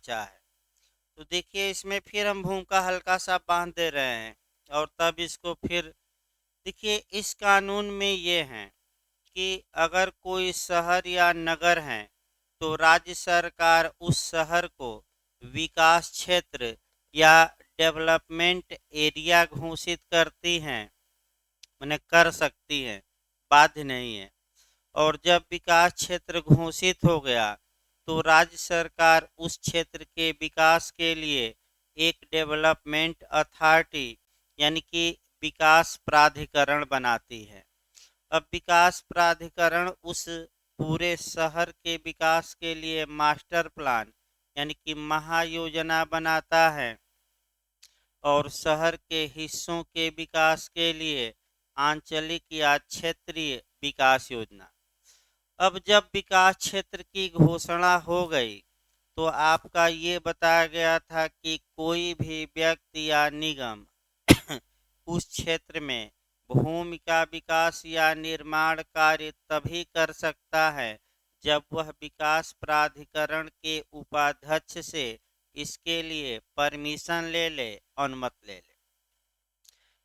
बचा है। तो देखिए इसमें फिर हम भूमिका हल्का सा बांध दे रहे हैं और तब इसको फिर देखिए इस कानून में ये है कि अगर कोई शहर या नगर है तो राज्य सरकार उस शहर को विकास क्षेत्र या डेवलपमेंट एरिया घोषित करती हैं, माने कर सकती हैं, बाध्य नहीं है। और जब विकास क्षेत्र घोषित हो गया तो राज्य सरकार उस क्षेत्र के विकास के लिए एक डेवलपमेंट अथॉरिटी यानी कि विकास प्राधिकरण बनाती है। अब विकास प्राधिकरण उस पूरे शहर के विकास के लिए मास्टर प्लान यानी कि महायोजना बनाता है और शहर के हिस्सों के विकास के लिए आंचलिक या क्षेत्रीय विकास योजना। अब जब विकास क्षेत्र की घोषणा हो गई तो आपका ये बताया गया था कि कोई भी व्यक्ति या निगम उस क्षेत्र में भूमि का विकास या निर्माण कार्य तभी कर सकता है जब वह विकास प्राधिकरण के उपाध्यक्ष से इसके लिए परमिशन ले ले, अनुमति ले ले।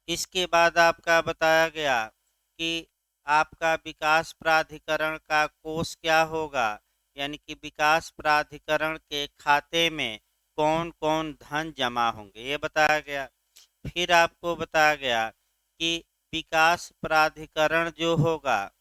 इसके बाद आपका बताया गया कि आपका विकास प्राधिकरण का कोष क्या होगा, यानी कि विकास प्राधिकरण के खाते में कौन कौन धन जमा होंगे, ये बताया गया। फिर आपको बताया गया कि विकास प्राधिकरण जो होगा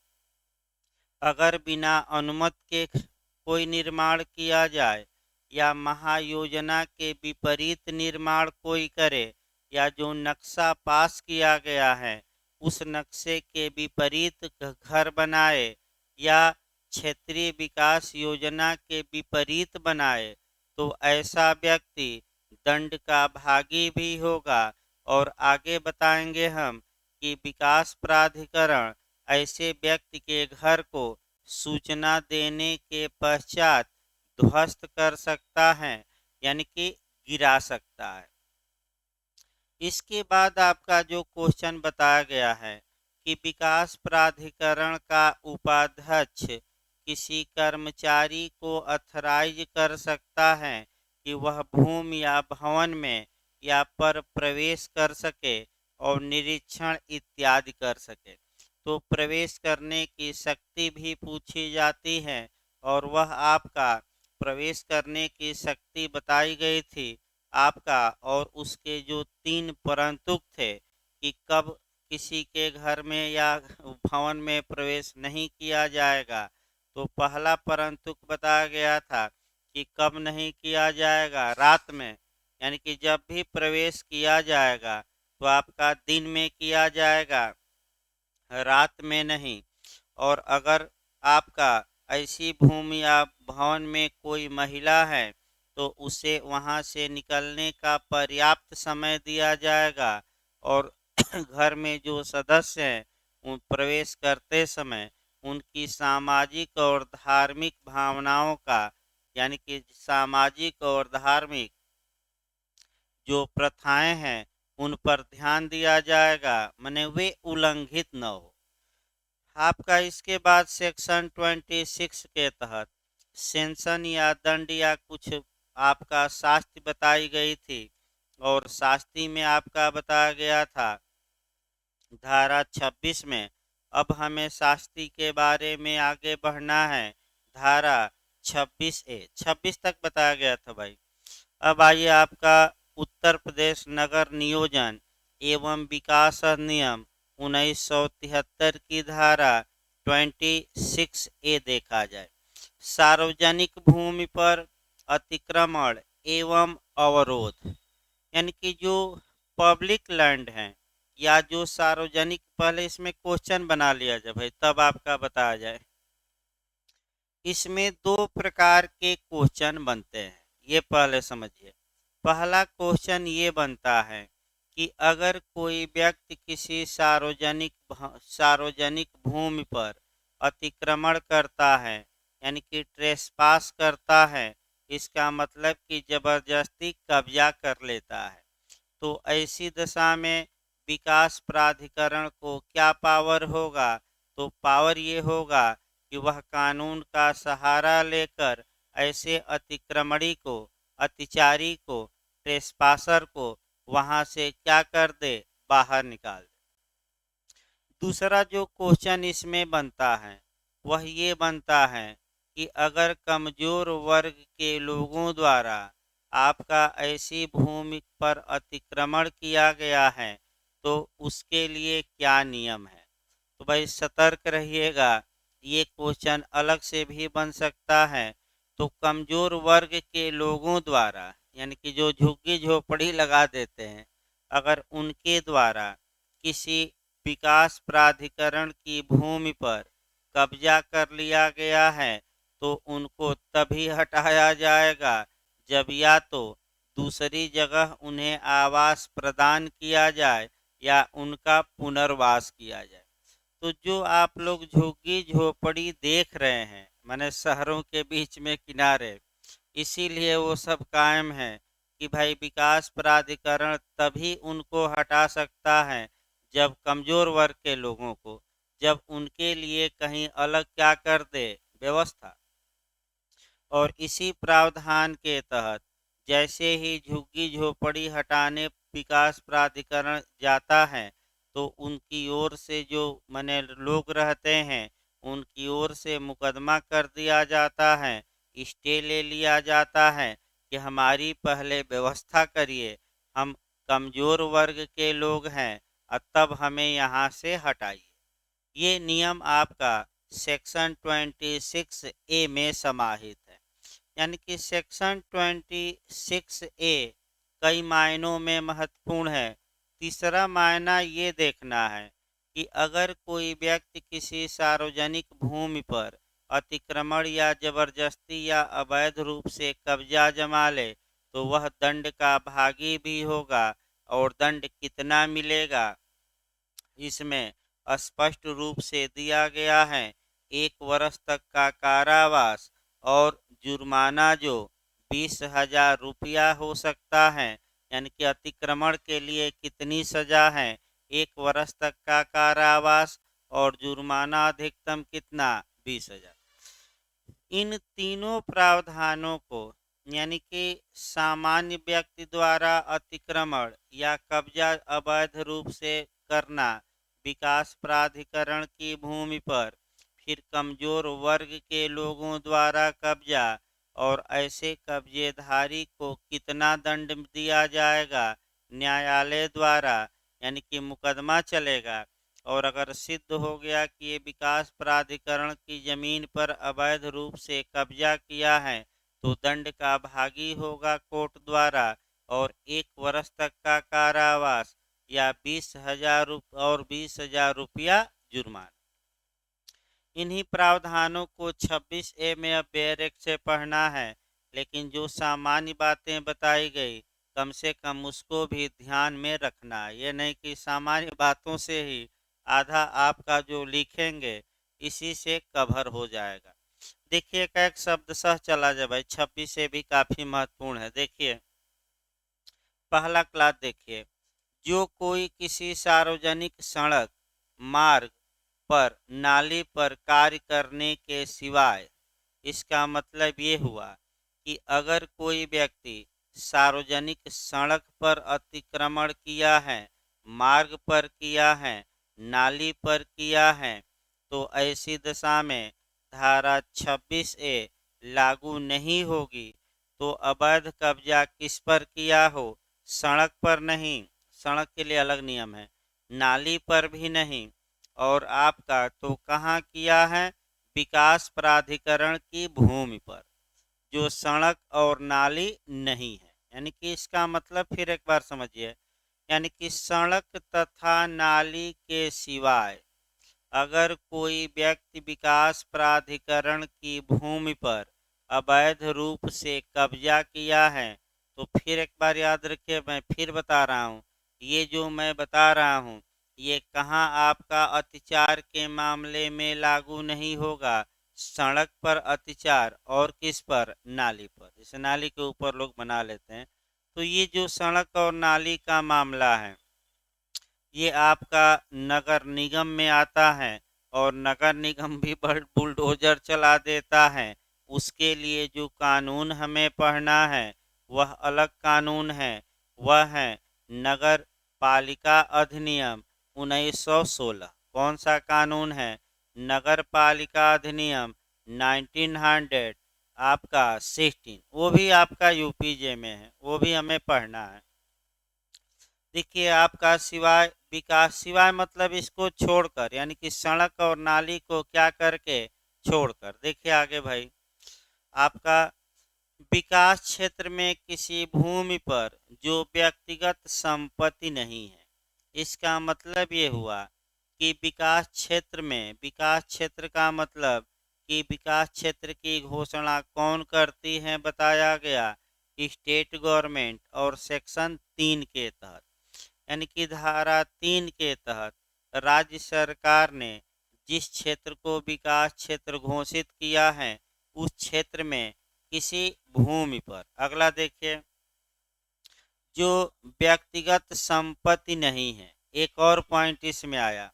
अगर बिना अनुमति के कोई निर्माण किया जाए या महायोजना के विपरीत निर्माण कोई करे या जो नक्शा पास किया गया है उस नक्शे के विपरीत घर बनाए या क्षेत्रीय विकास योजना के विपरीत बनाए तो ऐसा व्यक्ति दंड का भागी भी होगा। और आगे बताएंगे हम कि विकास प्राधिकरण ऐसे व्यक्ति के घर को सूचना देने के पश्चात ध्वस्त कर सकता है यानी कि गिरा सकता है। इसके बाद आपका जो क्वेश्चन बताया गया है कि विकास प्राधिकरण का उपाध्यक्ष किसी कर्मचारी को अथराइज कर सकता है कि वह भूमि या भवन में या पर प्रवेश कर सके और निरीक्षण इत्यादि कर सके। तो प्रवेश करने की शक्ति भी पूछी जाती है और वह आपका प्रवेश करने की शक्ति बताई गई थी आपका, और उसके जो 3 परंतुक थे कि कब किसी के घर में या भवन में प्रवेश नहीं किया जाएगा। तो पहला परंतुक बताया गया था कि कब नहीं किया जाएगा, रात में, यानी कि जब भी प्रवेश किया जाएगा तो आपका दिन में किया जाएगा, रात में नहीं। और अगर आपका ऐसी भूमि या भवन में कोई महिला है तो उसे वहां से निकलने का पर्याप्त समय दिया जाएगा। और घर में जो सदस्य हैं उन प्रवेश करते समय उनकी सामाजिक और धार्मिक भावनाओं का यानी कि सामाजिक और धार्मिक जो प्रथाएं हैं उन पर ध्यान दिया जाएगा, माने वे उल्लंघित न हो। आपका इसके बाद सेक्शन 26 के तहत सेंशन या दंड या कुछ आपका शास्ति बताई गई थी और शास्ति में आपका बताया गया था धारा 26 में। अब हमें शास्ति के बारे में आगे बढ़ना है। धारा 26 तक बताया गया था भाई। अब आइए आपका उत्तर प्रदेश नगर नियोजन एवं विकास अधिनियम 1973 की धारा 26A देखा जाए। सार्वजनिक भूमि पर अतिक्रमण एवं अवरोध, यानी कि जो पब्लिक लैंड है या जो सार्वजनिक, पहले इसमें क्वेश्चन बना लिया जाए भाई तब आपका बताया जाए। इसमें 2 प्रकार के क्वेश्चन बनते हैं, ये पहले समझिए। पहला क्वेश्चन ये बनता है कि अगर कोई व्यक्ति किसी सार्वजनिक भूमि पर अतिक्रमण करता है यानी कि ट्रेसपास करता है, इसका मतलब कि जबरदस्ती कब्जा कर लेता है, तो ऐसी दशा में विकास प्राधिकरण को क्या पावर होगा। तो पावर ये होगा कि वह कानून का सहारा लेकर ऐसे अतिक्रमणी को अतिचारी को, ट्रेसपासर को वहां से क्या कर दे, बाहर निकाल दे। दूसरा जो क्वेश्चन इसमें बनता है वह ये बनता है कि अगर कमजोर वर्ग के लोगों द्वारा आपका ऐसी भूमि पर अतिक्रमण किया गया है तो उसके लिए क्या नियम है। तो भाई सतर्क रहिएगा, ये क्वेश्चन अलग से भी बन सकता है। तो कमजोर वर्ग के लोगों द्वारा यानी कि जो झुग्गी झोपड़ी लगा देते हैं, अगर उनके द्वारा किसी विकास प्राधिकरण की भूमि पर कब्जा कर लिया गया है तो उनको तभी हटाया जाएगा जब या तो दूसरी जगह उन्हें आवास प्रदान किया जाए या उनका पुनर्वास किया जाए। तो जो आप लोग झुग्गी झोपड़ी देख रहे हैं माने शहरों के बीच में किनारे, इसीलिए वो सब कायम है कि भाई विकास प्राधिकरण तभी उनको हटा सकता है जब कमजोर वर्ग के लोगों को, जब उनके लिए कहीं अलग क्या कर दे, व्यवस्था। और इसी प्रावधान के तहत जैसे ही झुग्गी झोपड़ी हटाने विकास प्राधिकरण जाता है तो उनकी ओर से जो मने लोग रहते हैं उनकी ओर से मुकदमा कर दिया जाता है, स्टे ले लिया जाता है कि हमारी पहले व्यवस्था करिए, हम कमजोर वर्ग के लोग हैं और तब हमें यहाँ से हटाइए। ये नियम आपका सेक्शन 26 ए में समाहित है। यानी कि सेक्शन 26 ए कई मायनों में महत्वपूर्ण है। तीसरा मायना ये देखना है कि अगर कोई व्यक्ति किसी सार्वजनिक भूमि पर अतिक्रमण या जबरदस्ती या अवैध रूप से कब्जा जमा ले तो वह दंड का भागी भी होगा। और दंड कितना मिलेगा इसमें स्पष्ट रूप से दिया गया है, 1 वर्ष तक का कारावास और जुर्माना जो 20,000 रुपया हो सकता है। यानी कि अतिक्रमण के लिए कितनी सजा है, 1 वर्ष तक का कारावास और जुर्माना अधिकतम कितना, 20,000। इन तीनों प्रावधानों को यानी कि सामान्य व्यक्ति द्वारा अतिक्रमण या कब्जा अवैध रूप से करना विकास प्राधिकरण की भूमि पर, फिर कमजोर वर्ग के लोगों द्वारा कब्जा और ऐसे कब्जेधारी को कितना दंड दिया जाएगा न्यायालय द्वारा, यानी कि मुकदमा चलेगा। और अगर सिद्ध हो गया कि ये विकास प्राधिकरण की जमीन पर अवैध रूप से कब्जा किया है तो दंड का भागी होगा कोर्ट द्वारा और 1 वर्ष तक का कारावास या 20,000 रुपया जुर्माना। इन्हीं प्रावधानों को 26 ए में अब बैरक से पढ़ना है, लेकिन जो सामान्य बातें बताई गई कम से कम उसको भी ध्यान में रखना है। ये नहीं कि सामान्य बातों से ही आधा आपका जो लिखेंगे इसी से कवर हो जाएगा। देखिए एक शब्द सह चला जाए भाई, 26 से भी काफी महत्वपूर्ण है। देखिए पहला क्लास देखिए, जो कोई किसी सार्वजनिक सड़क, मार्ग पर, नाली पर कार्य करने के सिवाय, इसका मतलब ये हुआ कि अगर कोई व्यक्ति सार्वजनिक सड़क पर अतिक्रमण किया है, मार्ग पर किया है, नाली पर किया है तो ऐसी दशा में धारा 26 ए लागू नहीं होगी। तो अवैध कब्जा किस पर किया हो, सड़क पर नहीं, सड़क के लिए अलग नियम है, नाली पर भी नहीं, और आपका तो कहाँ किया है, विकास प्राधिकरण की भूमि पर जो सड़क और नाली नहीं है। यानी कि इसका मतलब फिर एक बार समझिए, यानी कि सड़क तथा नाली के सिवाय अगर कोई व्यक्ति विकास प्राधिकरण की भूमि पर अवैध रूप से कब्जा किया है तो फिर एक बार याद रखिए, मैं फिर बता रहा हूँ, ये जो मैं बता रहा हूँ ये कहाँ आपका अत्याचार के मामले में लागू नहीं होगा, सड़क पर अत्याचार और किस पर, नाली पर। जैसे नाली के ऊपर लोग बना लेते हैं, तो ये जो सड़क और नाली का मामला है ये आपका नगर निगम में आता है और नगर निगम भी बुलडोजर चला देता है। उसके लिए जो कानून हमें पढ़ना है वह अलग कानून है। वह है नगर पालिका अधिनियम 1916। कौन सा कानून है? नगर पालिका अधिनियम 1900 आपका 16। वो भी आपका यूपीजे में है, वो भी हमें पढ़ना है। देखिए आपका सिवाय विकास, सिवाय मतलब इसको छोड़कर, यानी कि सड़क और नाली को क्या करके छोड़कर। देखिए आगे भाई, आपका विकास क्षेत्र में किसी भूमि पर जो व्यक्तिगत संपत्ति नहीं है। इसका मतलब ये हुआ कि विकास क्षेत्र में, विकास क्षेत्र का मतलब कि विकास क्षेत्र की घोषणा कौन करती है, बताया गया स्टेट गवर्नमेंट और सेक्शन 3 के तहत, यानी कि धारा 3 के तहत राज्य सरकार ने जिस क्षेत्र को विकास क्षेत्र घोषित किया है, उस क्षेत्र में किसी भूमि पर, अगला देखिए, जो व्यक्तिगत संपत्ति नहीं है। एक और पॉइंट इसमें आया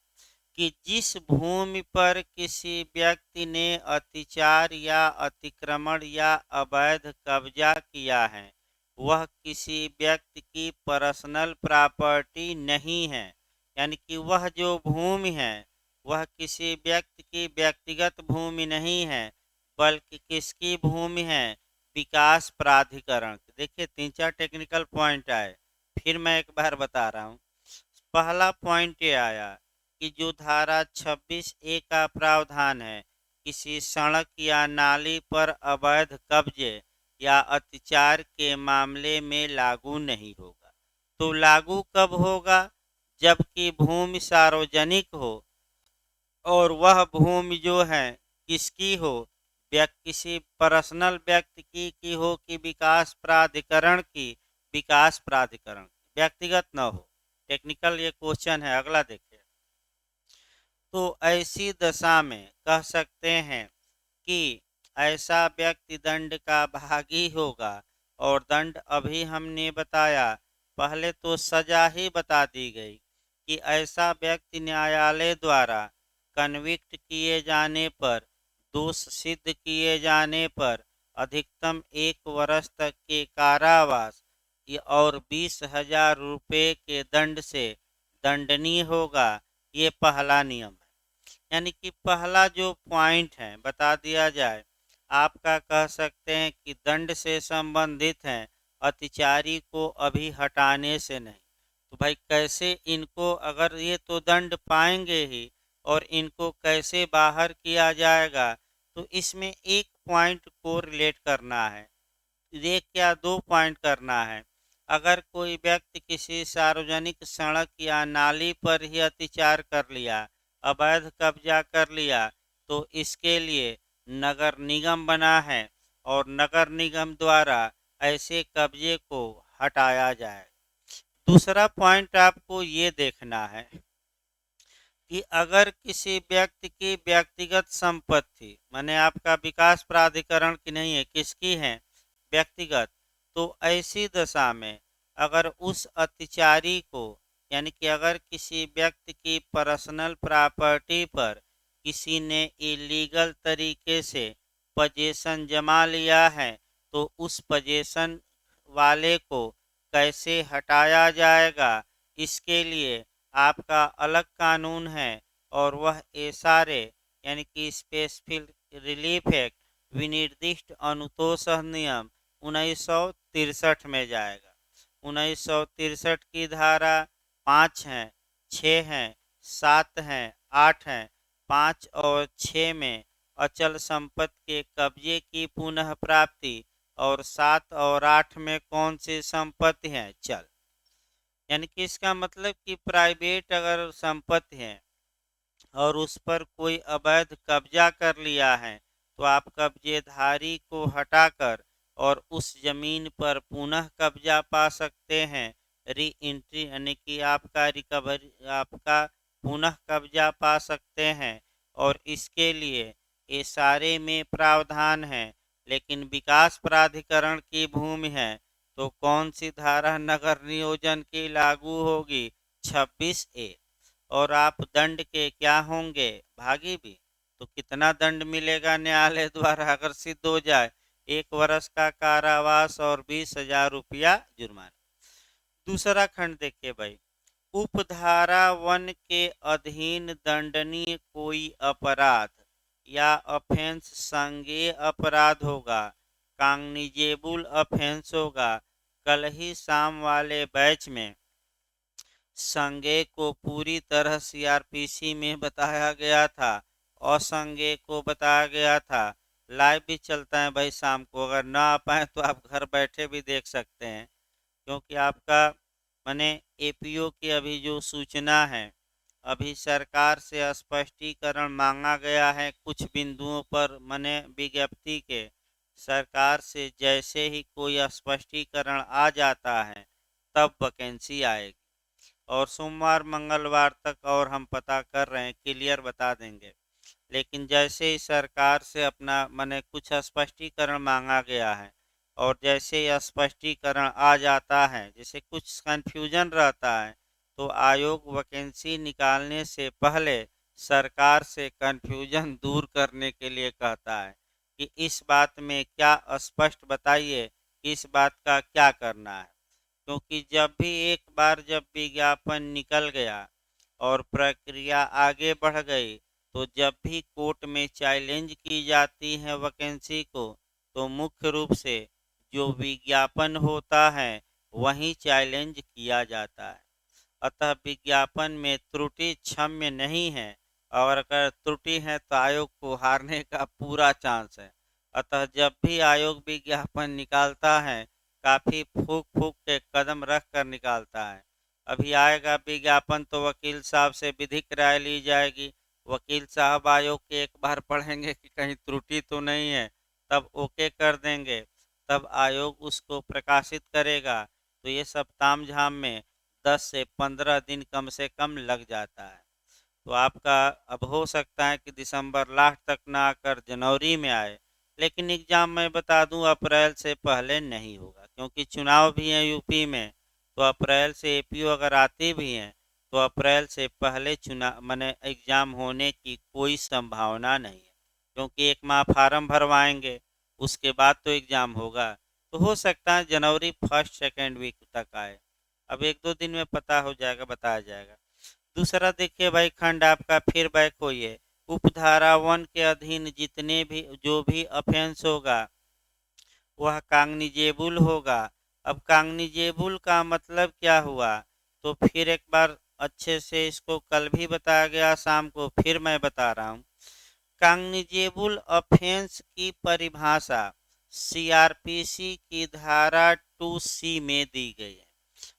कि जिस भूमि पर किसी व्यक्ति ने अतिचार या अतिक्रमण या अवैध कब्जा किया है, वह किसी व्यक्ति की पर्सनल प्रॉपर्टी नहीं है। यानी कि वह जो भूमि है, वह किसी व्यक्ति की व्यक्तिगत भूमि नहीं है, बल्कि किसकी भूमि है? विकास प्राधिकरण। देखिए 3-4 टेक्निकल पॉइंट आए, फिर मैं एक बार बता रहा हूँ। पहला पॉइंट ये आया कि जो धारा 26A का प्रावधान है, किसी सड़क या नाली पर अवैध कब्जे या अत्याचार के मामले में लागू नहीं होगा। तो लागू कब होगा? जबकि भूमि सार्वजनिक हो और वह भूमि जो है किसकी हो? किसी पर्सनल व्यक्ति की हो कि विकास प्राधिकरण की? विकास प्राधिकरण की, व्यक्तिगत न हो। टेक्निकल ये क्वेश्चन है, अगला देखिए। तो ऐसी दशा में कह सकते हैं कि ऐसा व्यक्ति दंड का भागी होगा। और दंड अभी हमने बताया, पहले तो सजा ही बता दी गई कि ऐसा व्यक्ति न्यायालय द्वारा कन्विक्ट किए जाने पर, दोष सिद्ध किए जाने पर अधिकतम 1 वर्ष तक के कारावास और 20,000 रुपये के दंड से दंडनीय होगा। ये पहला नियम है। यानी कि पहला जो पॉइंट है बता दिया जाए, आपका कह सकते हैं कि दंड से संबंधित है, अतिचारी को अभी हटाने से नहीं। तो भाई कैसे इनको, अगर ये तो दंड पाएंगे ही, और इनको कैसे बाहर किया जाएगा? तो इसमें एक पॉइंट को रिलेट करना है, एक क्या 2 पॉइंट करना है। अगर कोई व्यक्ति किसी सार्वजनिक सड़क या नाली पर ही अत्याचार कर लिया, अवैध कब्जा कर लिया, तो इसके लिए नगर निगम बना है और नगर निगम द्वारा ऐसे कब्जे को हटाया जाए। दूसरा पॉइंट आपको ये देखना है कि अगर किसी व्यक्ति की व्यक्तिगत संपत्ति, माने आपका विकास प्राधिकरण की नहीं है, किसकी है? व्यक्तिगत। तो ऐसी दशा में अगर उस अत्याचारी को, यानी कि अगर किसी व्यक्ति की पर्सनल प्रॉपर्टी पर किसी ने इलीगल तरीके से पजेशन जमा लिया है, तो उस पजेशन वाले को कैसे हटाया जाएगा? इसके लिए आपका अलग कानून है, और वह एसारे, यानी कि स्पेसिफिक रिलीफ एक्ट, विनिर्दिष्ट अनुतोष नियम 1963 में जाएगा। 1963 की धारा 5 है, 6 है, 7 है, 8 है। 5 और 6 में अचल संपत्ति के कब्जे की पुनः प्राप्ति, और 7 और 8 में कौन सी संपत्ति है? चल। यानी कि इसका मतलब कि प्राइवेट अगर संपत्ति है और उस पर कोई अवैध कब्जा कर लिया है, तो आप कब्जेधारी को हटाकर और उस जमीन पर पुनः कब्जा पा सकते हैं। री एंट्री, यानी कि आपका रिकवरी, आपका पुनः कब्जा पा सकते हैं। और इसके लिए ये सारे में प्रावधान है। लेकिन विकास प्राधिकरण की भूमि है, तो कौन सी धारा नगर नियोजन की लागू होगी? 26A। और आप दंड के क्या होंगे? भागी भी। तो कितना दंड मिलेगा न्यायालय द्वारा अगर सिद्ध हो जाए 1 वर्ष का कारावास और 20,000 रुपया जुर्माना। दूसरा खंड देखिए भाई, उपधारा 1 के अधीन दंडनीय कोई अपराध या ऑफेंस संज्ञेय अपराध होगा, कॉग्निजेबल ऑफेंस होगा। कल ही शाम वाले बैच में संज्ञेय को पूरी तरह सीआरपीसी में बताया गया था, असंज्ञेय को बताया गया था। लाइव भी चलता है भाई शाम को, अगर ना आ पाए तो आप घर बैठे भी देख सकते हैं, क्योंकि आपका माने एपीओ की अभी जो सूचना है, अभी सरकार से स्पष्टीकरण मांगा गया है कुछ बिंदुओं पर, माने विज्ञप्ति के। सरकार से जैसे ही कोई स्पष्टीकरण आ जाता है तब वैकेंसी आएगी, और सोमवार मंगलवार तक और हम पता कर रहे हैं, क्लियर बता देंगे। लेकिन जैसे ही सरकार से अपना माने कुछ स्पष्टीकरण मांगा गया है, और जैसे ही स्पष्टीकरण आ जाता है, जैसे कुछ कन्फ्यूजन रहता है, तो आयोग वैकेंसी निकालने से पहले सरकार से कन्फ्यूजन दूर करने के लिए कहता है कि इस बात में क्या स्पष्ट बताइए कि इस बात का क्या करना है। क्योंकि जब भी एक बार जब विज्ञापन निकल गया और प्रक्रिया आगे बढ़ गई, तो जब भी कोर्ट में चैलेंज की जाती है वैकेंसी को, तो मुख्य रूप से जो विज्ञापन होता है वही चैलेंज किया जाता है। अतः विज्ञापन में त्रुटि क्षम्य नहीं है, और अगर त्रुटि है तो आयोग को हारने का पूरा चांस है। अतः जब भी आयोग विज्ञापन निकालता है, काफ़ी फूक फूक के कदम रख कर निकालता है। अभी आएगा विज्ञापन तो वकील साहब से विधिक राय ली जाएगी, वकील साहब आयोग के एक बार पढ़ेंगे कि कहीं त्रुटि तो नहीं है, तब ओके कर देंगे, तब आयोग उसको प्रकाशित करेगा। तो ये सब तामझाम में 10 से 15 दिन कम से कम लग जाता है। तो आपका अब हो सकता है कि दिसंबर लास्ट तक ना आकर जनवरी में आए, लेकिन एग्ज़ाम मैं बता दूं अप्रैल से पहले नहीं होगा, क्योंकि चुनाव भी हैं यूपी में। तो अप्रैल से एपीओ अगर आती भी हैं तो अप्रैल से पहले चुनाव माने एग्ज़ाम होने की कोई संभावना नहीं है, क्योंकि एक माह फार्म भरवाएंगे, उसके बाद तो एग्ज़ाम होगा। तो हो सकता है जनवरी फर्स्ट सेकेंड वीक तक आए। अब 1-2 दिन में पता हो जाएगा, बताया जाएगा। दूसरा देखिए भाई खंड आपका, फिर बैक होइए, उपधारा 1 के अधीन जितने भी जो भी ऑफेंस होगा वह कॉग्निजेबल होगा। अब कॉग्निजेबल का मतलब क्या हुआ, तो फिर एक बार अच्छे से इसको कल भी बताया गया शाम को, फिर मैं बता रहा हूँ। कॉग्निजेबल ऑफेंस की परिभाषा सीआरपीसी की धारा 2C में दी गई है।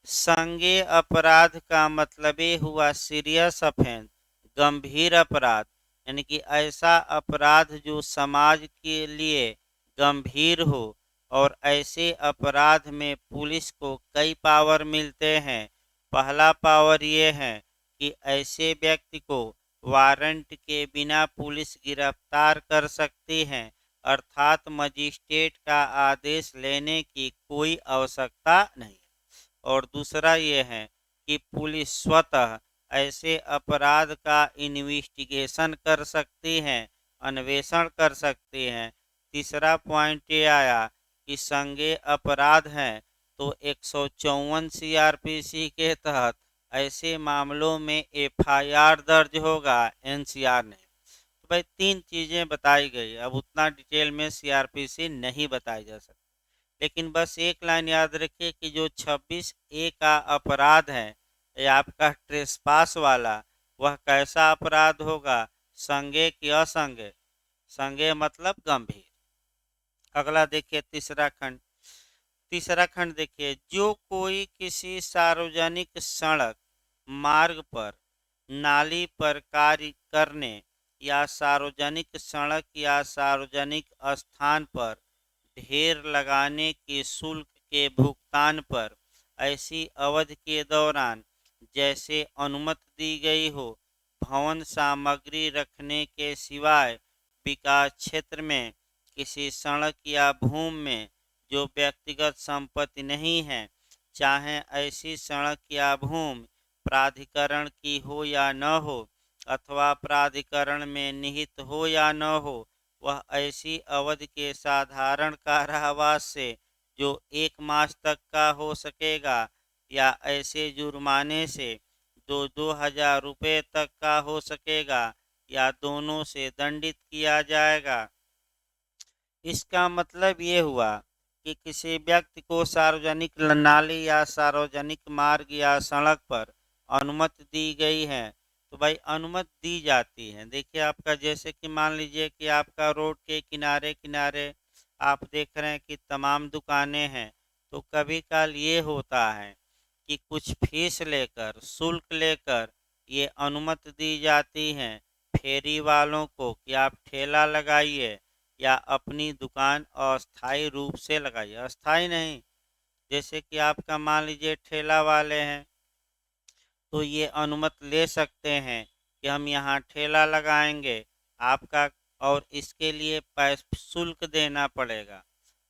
संज्ञेय अपराध का मतलब ये हुआ सीरियस ऑफेंस, गंभीर अपराध, यानी कि ऐसा अपराध जो समाज के लिए गंभीर हो। और ऐसे अपराध में पुलिस को कई पावर मिलते हैं। पहला पावर ये है कि ऐसे व्यक्ति को वारंट के बिना पुलिस गिरफ्तार कर सकती है, अर्थात मजिस्ट्रेट का आदेश लेने की कोई आवश्यकता नहीं। और दूसरा ये है कि पुलिस स्वतः ऐसे अपराध का इन्वेस्टिगेशन कर सकती है, अन्वेषण कर सकती है। तीसरा पॉइंट ये आया कि संज्ञेय अपराध हैं तो 154 सीआरपीसी के तहत ऐसे मामलों में एफआईआर दर्ज होगा, एनसीआर नहीं। तो भाई 3 चीज़ें बताई गई, अब उतना डिटेल में सीआरपीसी नहीं बताई जा सकती। लेकिन बस एक लाइन याद रखिए कि जो 26A का अपराध है, ये आपका ट्रेसपास वाला, वह कैसा अपराध होगा, संज्ञेय कि असंज्ञेय। संज्ञेय मतलब गंभीर। अगला देखिए तीसरा खंड देखिए, जो कोई किसी सार्वजनिक सड़क मार्ग पर, नाली पर कार्य करने या सार्वजनिक सड़क या सार्वजनिक स्थान पर ढेर लगाने के शुल्क के भुगतान पर ऐसी अवधि के दौरान जैसे अनुमति दी गई हो, भवन सामग्री रखने के सिवाय विकास क्षेत्र में किसी सड़क या भूमि में जो व्यक्तिगत संपत्ति नहीं है, चाहे ऐसी सड़क या भूमि प्राधिकरण की हो या न हो, अथवा प्राधिकरण में निहित हो या न हो, वह ऐसी अवधि के साधारण कारावास से जो 1 मास तक का हो सकेगा या ऐसे जुर्माने से जो 2,000 रुपये तक का हो सकेगा या दोनों से दंडित किया जाएगा। इसका मतलब ये हुआ कि किसी व्यक्ति को सार्वजनिक नाली या सार्वजनिक मार्ग या सड़क पर अनुमति दी गई है, तो भाई अनुमति दी जाती है। देखिए आपका जैसे कि मान लीजिए कि आपका रोड के किनारे किनारे आप देख रहे हैं कि तमाम दुकानें हैं, तो कभी काल ये होता है कि कुछ फीस लेकर शुल्क लेकर ये अनुमति दी जाती है फेरी वालों को कि आप ठेला लगाइए या अपनी दुकान अस्थायी रूप से लगाइए। अस्थायी नहीं, जैसे कि आपका मान लीजिए ठेला वाले हैं तो ये अनुमति ले सकते हैं कि हम यहाँ ठेला लगाएंगे आपका, और इसके लिए शुल्क देना पड़ेगा।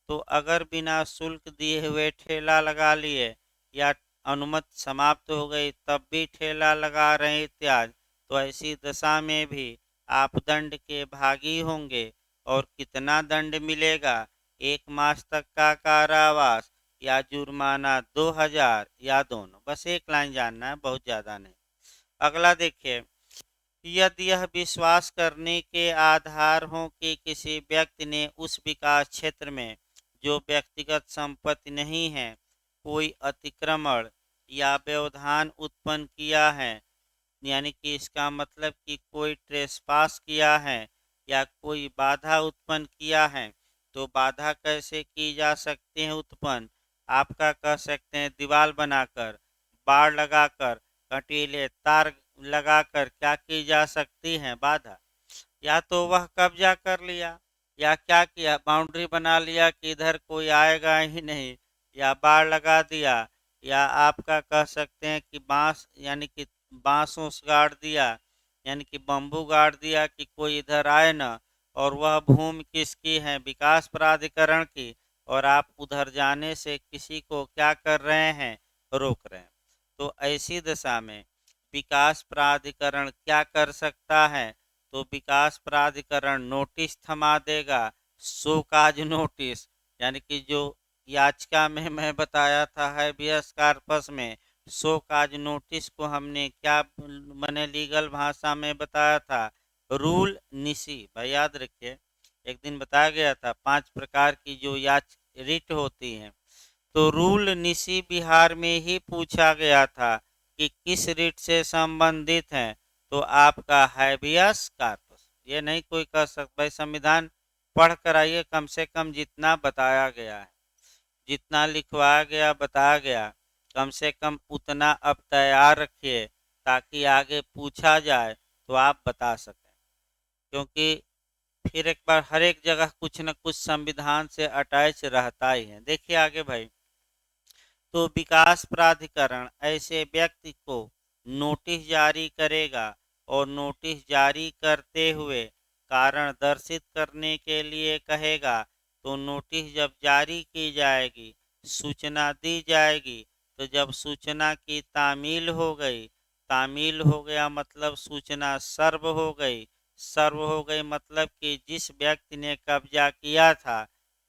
तो अगर बिना शुल्क दिए हुए ठेला लगा लिए या अनुमति समाप्त हो गई तब भी ठेला लगा रहे इत्यादि, तो ऐसी दशा में भी आप दंड के भागी होंगे। और कितना दंड मिलेगा? 1 मास तक का कारावास या जुर्माना 2,000 या दोनों। बस एक लाइन जानना है, बहुत ज़्यादा नहीं। अगला देखिए, यदि यह विश्वास करने के आधार हो कि किसी व्यक्ति ने उस विकास क्षेत्र में जो व्यक्तिगत संपत्ति नहीं है कोई अतिक्रमण या व्यवधान उत्पन्न किया है, यानी कि इसका मतलब कि कोई ट्रेसपास किया है या कोई बाधा उत्पन्न किया है। तो बाधा कैसे की जा सकती है उत्पन्न? आपका कह सकते हैं दीवार बनाकर, बाड़ लगाकर, कंटीले तार लगाकर क्या की जा सकती है बाधा। या तो वह कब्जा कर लिया या क्या किया, बाउंड्री बना लिया कि इधर कोई आएगा ही नहीं, या बाड़ लगा दिया, या आपका कह सकते हैं कि बांस यानी कि बांसों से गाड़ दिया, यानी कि बम्बू गाड़ दिया कि कोई इधर आए ना। और वह भूमि किसकी है? विकास प्राधिकरण की। और आप उधर जाने से किसी को क्या कर रहे हैं? रोक रहे हैं। तो ऐसी दशा में विकास प्राधिकरण क्या कर सकता है? तो विकास प्राधिकरण नोटिस थमा देगा, शो काज नोटिस, यानी कि जो याचिका में मैं बताया था हैबियस कॉर्पस में शो काज नोटिस को हमने क्या मैंने लीगल भाषा में बताया था? रूल निसी। भाई याद रखिए, एक दिन बताया गया था 5 प्रकार की जो रिट होती हैं। तो रूल निसी बिहार में ही पूछा गया था कि किस रिट से संबंधित है, तो आपका हैबियस कॉर्पस। ये नहीं कोई कह सकता। भाई संविधान पढ़ कर आइए, कम से कम जितना बताया गया है, जितना लिखवाया गया बताया गया, कम से कम उतना अब तैयार रखिए ताकि आगे पूछा जाए तो आप बता सकें। क्योंकि फिर एक बार हर एक जगह कुछ न कुछ संविधान से अटैच रहता ही है। देखिए आगे भाई, तो विकास प्राधिकरण ऐसे व्यक्ति को नोटिस जारी करेगा और नोटिस जारी करते हुए कारण दर्शित करने के लिए कहेगा। तो नोटिस जब जारी की जाएगी, सूचना दी जाएगी, तो जब सूचना की तामील हो गई, तामील हो गया मतलब सूचना सर्व हो गई, सर्व हो गई मतलब कि जिस व्यक्ति ने कब्जा किया था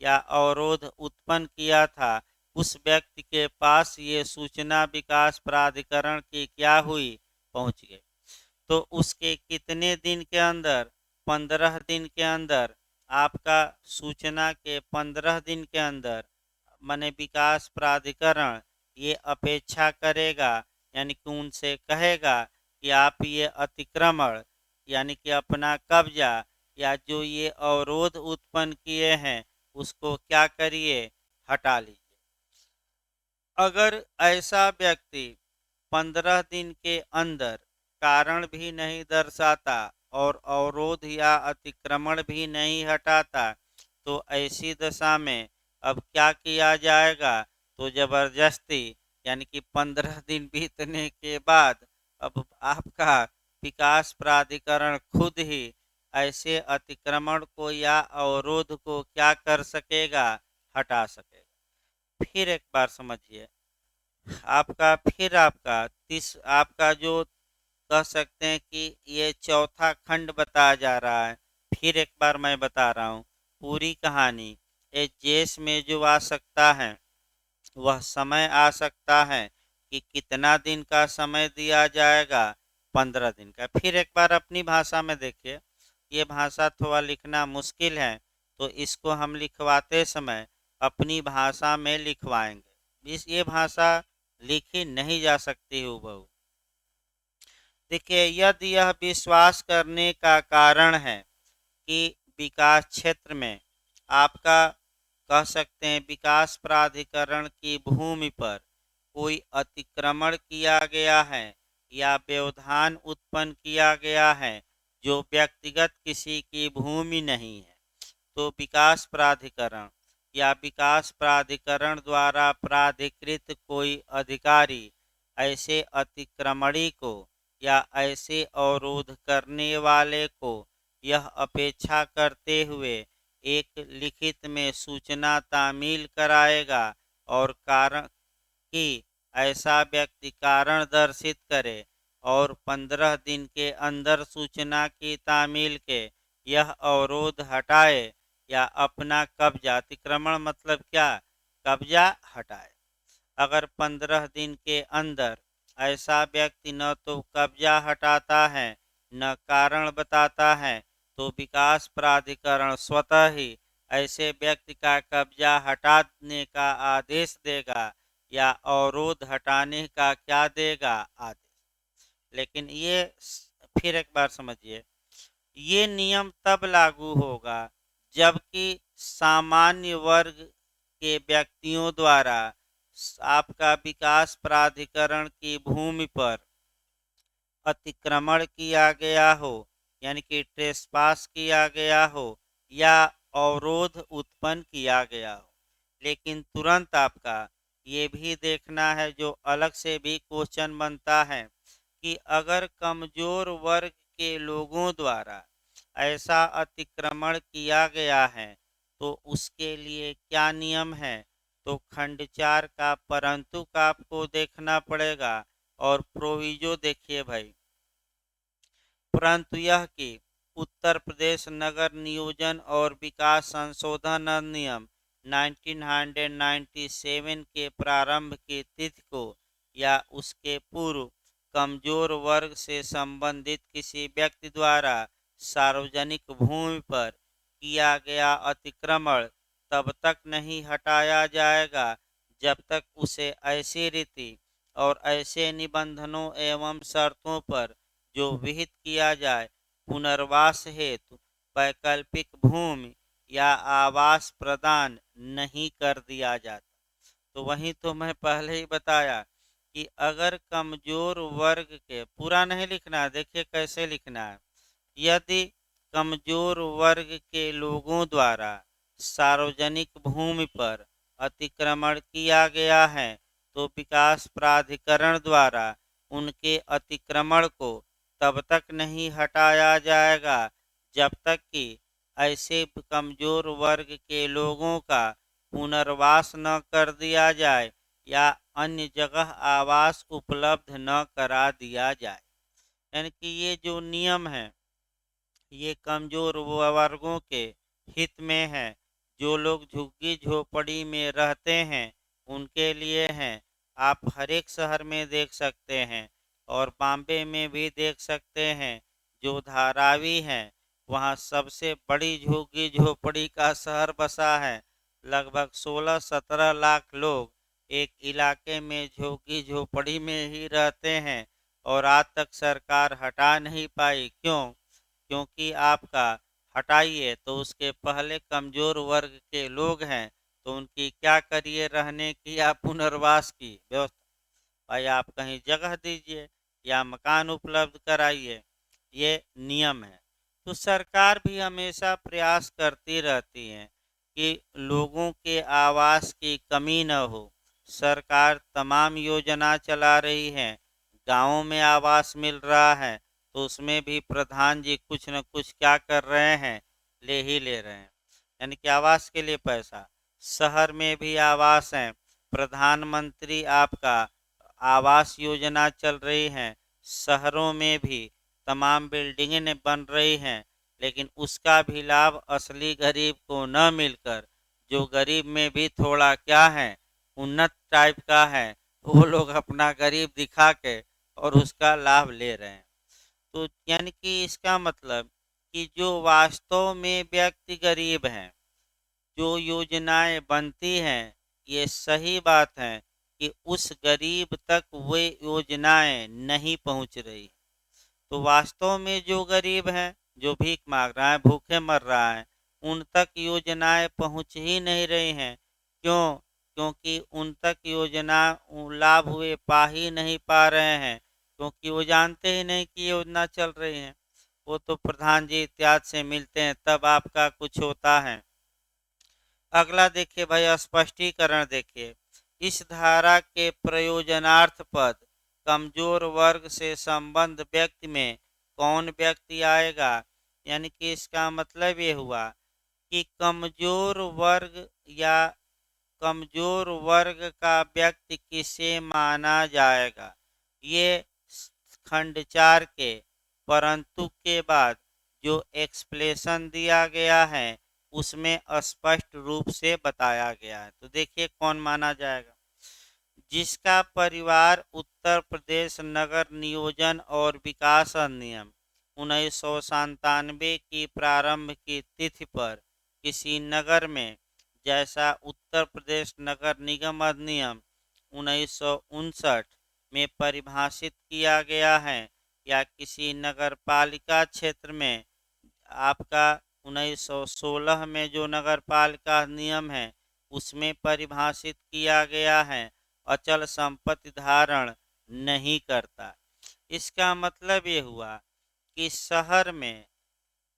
या अवरोध उत्पन्न किया था उस व्यक्ति के पास ये सूचना विकास प्राधिकरण की क्या हुई? पहुंच गई। तो उसके कितने दिन के अंदर? 15 दिन के अंदर। आपका सूचना के 15 दिन के अंदर माने विकास प्राधिकरण ये अपेक्षा करेगा, यानी कि उनसे कहेगा कि आप ये अतिक्रमण यानी कि अपना कब्जा या जो ये अवरोध उत्पन्न किए हैं उसको क्या करिए? हटा लीजिए। अगर ऐसा व्यक्ति 15 दिन के अंदर कारण भी नहीं दर्शाता और अवरोध या अतिक्रमण भी नहीं हटाता, तो ऐसी दशा में अब क्या किया जाएगा? तो जबरदस्ती यानी कि 15 दिन बीतने के बाद अब आपका विकास प्राधिकरण खुद ही ऐसे अतिक्रमण को या अवरोध को क्या कर सकेगा? हटा सकेगा। फिर एक बार समझिए, आपका जो कह सकते हैं कि ये चौथा खंड बताया जा रहा है। फिर एक बार मैं बता रहा हूँ पूरी कहानी। इस देश में जो आ सकता है वह समय आ सकता है कि कितना दिन का समय दिया जाएगा, 15 दिन का। फिर एक बार अपनी भाषा में देखिए, ये भाषा थोड़ा लिखना मुश्किल है तो इसको हम लिखवाते समय अपनी भाषा में लिखवाएंगे। ये भाषा लिखी नहीं जा सकती हूबहू। देखिए, यदि यह विश्वास करने का कारण है कि विकास क्षेत्र में आपका, कह सकते हैं, विकास प्राधिकरण की भूमि पर कोई अतिक्रमण किया गया है या व्यवधान उत्पन्न किया गया है जो व्यक्तिगत किसी की भूमि नहीं है, तो विकास प्राधिकरण या विकास प्राधिकरण द्वारा प्राधिकृत कोई अधिकारी ऐसे अतिक्रमणी को या ऐसे अवरोध करने वाले को यह अपेक्षा करते हुए एक लिखित में सूचना तामील कराएगा और कारण कि ऐसा व्यक्ति कारण दर्शित करे और 15 दिन के अंदर सूचना की तामील के यह अवरोध हटाए या अपना कब्जा, अतिक्रमण मतलब क्या, कब्जा हटाए। अगर 15 दिन के अंदर ऐसा व्यक्ति न तो कब्जा हटाता है न कारण बताता है तो विकास प्राधिकरण स्वतः ही ऐसे व्यक्ति का कब्जा हटाने का आदेश देगा या अवरोध हटाने का क्या देगा, आदेश। लेकिन ये फिर एक बार समझिए, ये नियम तब लागू होगा जबकि सामान्य वर्ग के व्यक्तियों द्वारा आपका विकास प्राधिकरण की भूमि पर अतिक्रमण किया गया हो, यानी कि ट्रेसपास किया गया हो या अवरोध उत्पन्न किया गया हो। लेकिन तुरंत आपका ये भी देखना है, जो अलग से भी क्वेश्चन बनता है, कि अगर कमजोर वर्ग के लोगों द्वारा ऐसा अतिक्रमण किया गया है तो उसके लिए क्या नियम है। तो खंड 4 का परंतु का आपको देखना पड़ेगा और प्रोविजो देखिए भाई। परंतु यह कि उत्तर प्रदेश नगर नियोजन और विकास संशोधन अधिनियम 1997 के प्रारंभ की तिथि को या उसके पूर्व कमजोर वर्ग से संबंधित किसी व्यक्ति द्वारा सार्वजनिक भूमि पर किया गया अतिक्रमण तब तक नहीं हटाया जाएगा जब तक उसे ऐसी रीति और ऐसे निबंधनों एवं शर्तों पर जो विहित किया जाए पुनर्वास हेतु वैकल्पिक भूमि या आवास प्रदान नहीं कर दिया जाता। तो वहीं तो मैं पहले ही बताया कि अगर कमजोर वर्ग के, पूरा नहीं लिखना है, देखिए कैसे लिखना है, यदि कमजोर वर्ग के लोगों द्वारा सार्वजनिक भूमि पर अतिक्रमण किया गया है तो विकास प्राधिकरण द्वारा उनके अतिक्रमण को तब तक नहीं हटाया जाएगा जब तक कि ऐसे कमजोर वर्ग के लोगों का पुनर्वास न कर दिया जाए या अन्य जगह आवास उपलब्ध न करा दिया जाए। यानी कि ये जो नियम है ये कमजोर वर्गों के हित में है। जो लोग झुग्गी झोपड़ी में रहते हैं उनके लिए हैं। आप हर एक शहर में देख सकते हैं और बॉम्बे में भी देख सकते हैं, जो धारावी है वहाँ सबसे बड़ी झुग्गी झोपड़ी का शहर बसा है। लगभग 16-17 लाख लोग एक इलाके में झुग्गी झोपड़ी में ही रहते हैं और आज तक सरकार हटा नहीं पाई। क्यों? क्योंकि आपका हटाइए तो उसके पहले कमजोर वर्ग के लोग हैं तो उनकी क्या करिए, रहने की या पुनर्वास की व्यवस्था। भाई आप कहीं जगह दीजिए या मकान उपलब्ध कराइए, ये नियम है। तो सरकार भी हमेशा प्रयास करती रहती है कि लोगों के आवास की कमी न हो। सरकार तमाम योजना चला रही है, गाँवों में आवास मिल रहा है तो उसमें भी प्रधान जी कुछ न कुछ क्या कर रहे हैं, ले ही ले रहे हैं, यानी कि आवास के लिए पैसा। शहर में भी आवास है, प्रधानमंत्री आपका आवास योजना चल रही है, शहरों में भी तमाम बिल्डिंगें बन रही हैं, लेकिन उसका भी लाभ असली गरीब को न मिलकर जो गरीब में भी थोड़ा क्या है, उन्नत टाइप का है, वो लोग अपना गरीब दिखा के और उसका लाभ ले रहे हैं। तो यानी कि इसका मतलब कि जो वास्तव में व्यक्ति गरीब है, जो योजनाएं बनती हैं, ये सही बात है कि उस गरीब तक वे योजनाएं नहीं पहुंच रही। तो वास्तव में जो गरीब है, जो भीख मांग रहा है, भूखे मर रहा है, उन तक योजनाएं पहुंच ही नहीं रही हैं। क्यों? क्योंकि उन तक योजना लाभ हुए पा ही नहीं पा रहे हैं, क्योंकि वो जानते ही नहीं कि योजना चल रही है। वो तो प्रधान जी इत्यादि से मिलते हैं तब आपका कुछ होता है। अगला देखिए भाई, स्पष्टीकरण देखिए। इस धारा के प्रयोजनार्थ पद कमजोर वर्ग से संबंध व्यक्ति में कौन व्यक्ति आएगा? यानी कि इसका मतलब ये हुआ कि कमजोर वर्ग या कमजोर वर्ग का व्यक्ति किसे माना जाएगा। ये खंड 4 के परंतु के बाद जो एक्सप्लेशन दिया गया है उसमें स्पष्ट रूप से बताया गया है। तो देखिए कौन माना जाएगा। जिसका परिवार उत्तर प्रदेश नगर नियोजन और विकास अधिनियम 1997 की प्रारंभ की तिथि पर किसी नगर में, जैसा उत्तर प्रदेश नगर निगम अधिनियम 1959 में परिभाषित किया गया है, या किसी नगर पालिका क्षेत्र में आपका 1916 में जो नगर पालिका नियम है उसमें परिभाषित किया गया है, अचल संपत्ति धारण नहीं करता। इसका मतलब ये हुआ कि शहर में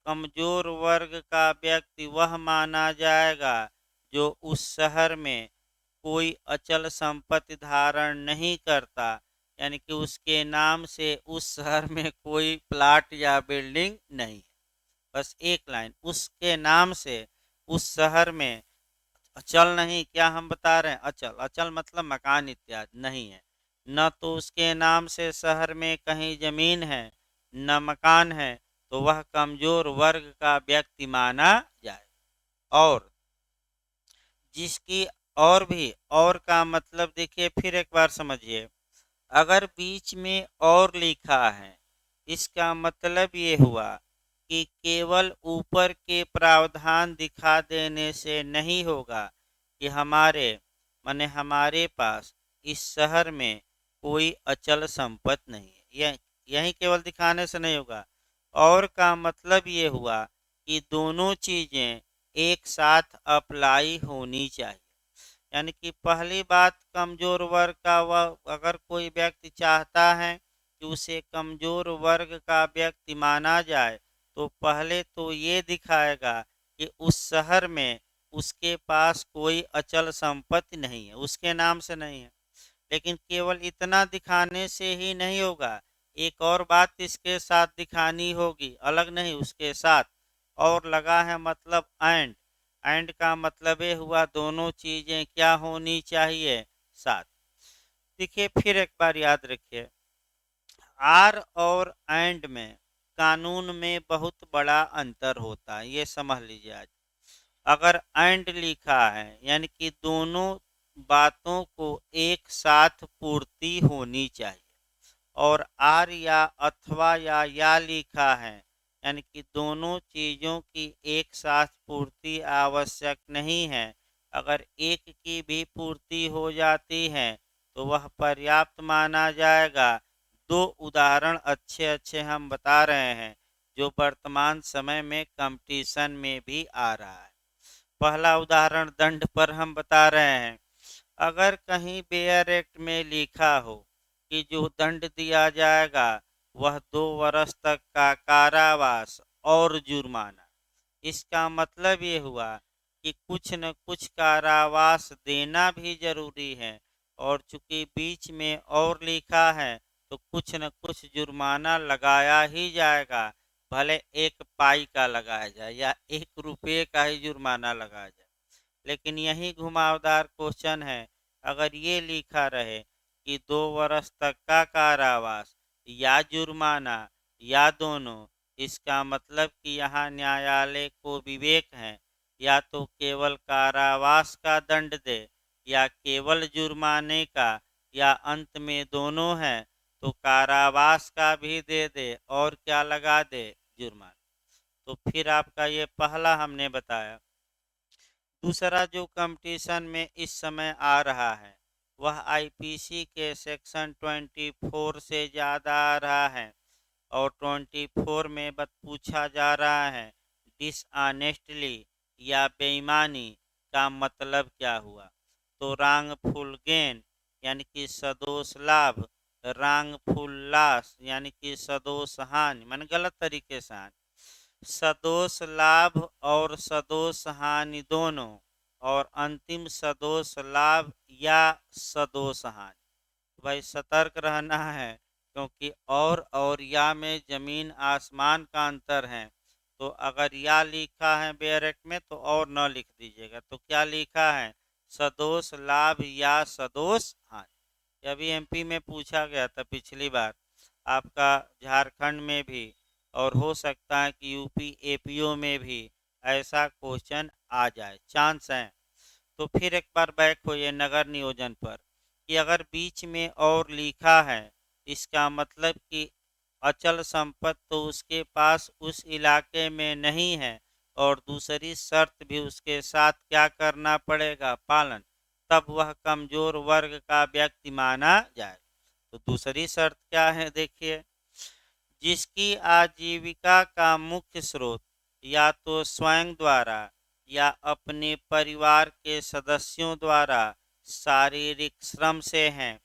कमजोर वर्ग का व्यक्ति वह माना जाएगा जो उस शहर में कोई अचल संपत्ति धारण नहीं करता, यानी कि उसके नाम से उस शहर में कोई प्लाट या बिल्डिंग नहीं है। बस एक लाइन, उसके नाम से उस शहर में अचल नहीं, क्या हम बता रहे हैं, अचल, अचल मतलब मकान इत्यादि नहीं है। न तो उसके नाम से शहर में कहीं जमीन है, न मकान है, तो वह कमजोर वर्ग का व्यक्ति माना जाए। और जिसकी और भी, और का मतलब देखिए फिर एक बार समझिए। अगर बीच में और लिखा है, इसका मतलब ये हुआ कि केवल ऊपर के प्रावधान दिखा देने से नहीं होगा कि हमारे माने हमारे पास इस शहर में कोई अचल संपत्ति नहीं है। यह यही केवल दिखाने से नहीं होगा। और का मतलब ये हुआ कि दोनों चीजें एक साथ अप्लाई होनी चाहिए। यानी कि पहली बात, कमजोर वर्ग का वह अगर कोई व्यक्ति चाहता है कि उसे कमजोर वर्ग का व्यक्ति माना जाए, तो पहले तो ये दिखाएगा कि उस शहर में उसके पास कोई अचल संपत्ति नहीं है, उसके नाम से नहीं है। लेकिन केवल इतना दिखाने से ही नहीं होगा, एक और बात इसके साथ दिखानी होगी, अलग नहीं, उसके साथ और लगा है मतलब एंड का मतलब ये हुआ दोनों चीजें क्या होनी चाहिए, साथ। देखिए फिर एक बार याद रखिए, आर और एंड में कानून में बहुत बड़ा अंतर होता है, ये समझ लीजिए आज। अगर एंड लिखा है यानी कि दोनों बातों को एक साथ पूर्ति होनी चाहिए, और आर या अथवा या लिखा है यानी कि दोनों चीजों की एक साथ पूर्ति आवश्यक नहीं है। अगर एक की भी पूर्ति हो जाती है तो वह पर्याप्त माना जाएगा। दो उदाहरण अच्छे अच्छे हम बता रहे हैं जो वर्तमान समय में कंपटीशन में भी आ रहा है। पहला उदाहरण दंड पर हम बता रहे हैं। अगर कहीं बेयर एक्ट में लिखा हो कि जो दंड दिया जाएगा वह 2 वर्ष तक का कारावास और जुर्माना, इसका मतलब ये हुआ कि कुछ न कुछ कारावास देना भी जरूरी है, और चूंकि बीच में और लिखा है तो कुछ न कुछ जुर्माना लगाया ही जाएगा, भले 1 पाई का लगाया जाए या 1 रुपये का ही जुर्माना लगाया जाए। लेकिन यही घुमावदार क्वेश्चन है, अगर ये लिखा रहे कि 2 वर्ष तक का कारावास या जुर्माना या दोनों, इसका मतलब कि यहाँ न्यायालय को विवेक है, या तो केवल कारावास का दंड दे या केवल जुर्माने का, या अंत में दोनों है तो कारावास का भी दे दे और क्या लगा दे, जुर्माना। तो फिर आपका ये पहला हमने बताया। दूसरा जो कंपटीशन में इस समय आ रहा है वह आईपीसी के सेक्शन 24 से ज़्यादा आ रहा है, और 24 में बत पूछा जा रहा है डिसऑनेस्टली या बेईमानी का मतलब क्या हुआ। तो रांगफुल गेन यानी कि सदोष लाभ, रांगफुल लॉस यानी कि सदोष हानि, मान गलत तरीके से हानि। सदोष लाभ और सदोष हानि दोनों, और अंतिम सदोष लाभ या सदोष हानि। भाई सतर्क रहना है, क्योंकि और या में जमीन आसमान का अंतर है। तो अगर या लिखा है बैरक में तो और न लिख दीजिएगा। तो क्या लिखा है, सदोष लाभ या सदोष हानि। यह भी एमपी में पूछा गया था पिछली बार, आपका झारखंड में भी, और हो सकता है कि यूपी एपीओ में भी ऐसा क्वेश्चन आ जाए, चांस है। तो फिर एक बार बैक होइए नगर नियोजन पर, कि अगर बीच में और लिखा है इसका मतलब कि अचल संपत्ति तो उसके पास उस इलाके में नहीं है, और दूसरी शर्त भी उसके साथ क्या करना पड़ेगा, पालन, तब वह कमजोर वर्ग का व्यक्ति माना जाए। तो दूसरी शर्त क्या है, देखिए, जिसकी आजीविका का मुख्य स्रोत या तो स्वयं द्वारा या अपने परिवार के सदस्यों द्वारा शारीरिक श्रम से है,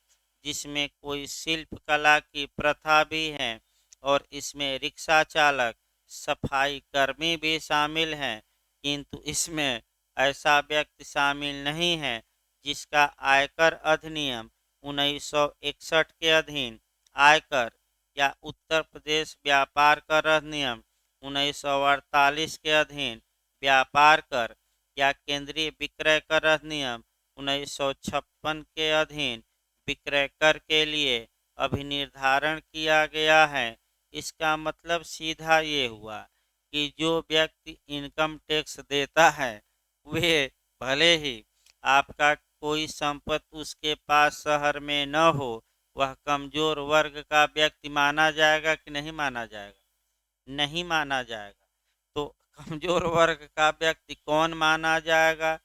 जिसमें कोई शिल्प कला की प्रथा भी है, और इसमें रिक्शा चालक, सफाई कर्मी भी शामिल हैं, किंतु इसमें ऐसा व्यक्ति शामिल नहीं है जिसका आयकर अधिनियम 1961 के अधीन आयकर, या उत्तर प्रदेश व्यापार कर अधिनियम 1948 के अधीन व्यापार कर, या केंद्रीय विक्रय कर अधिनियम 1956 के अधीन विक्रय कर के लिए अभिनिर्धारण किया गया है। इसका मतलब सीधा ये हुआ कि जो व्यक्ति इनकम टैक्स देता है वे भले ही आपका कोई संपत्ति उसके पास शहर में न हो, वह कमजोर वर्ग का व्यक्ति माना जाएगा कि नहीं माना जाएगा, नहीं माना जाएगा। तो कमजोर वर्ग का व्यक्ति कौन माना जाएगा,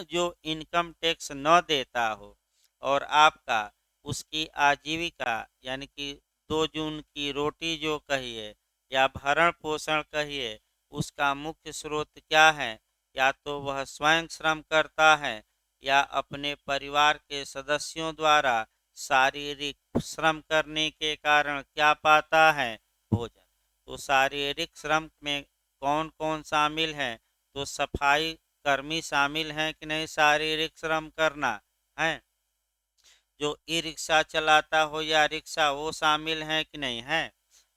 जो इनकम टैक्स न देता हो, और आपका उसकी आजीविका यानी कि 2 जून की रोटी जो कहिए या भरण पोषण कहिए, उसका मुख्य स्रोत क्या है, या तो वह स्वयं श्रम करता है या अपने परिवार के सदस्यों द्वारा शारीरिक श्रम करने के कारण क्या पाता है, भोजन। तो शारीरिक श्रम में कौन कौन शामिल है, तो सफाई कर्मी शामिल हैं कि नहीं, शारीरिक श्रम करना है, जो ई रिक्शा चलाता हो या रिक्शा वो शामिल हैं कि नहीं है,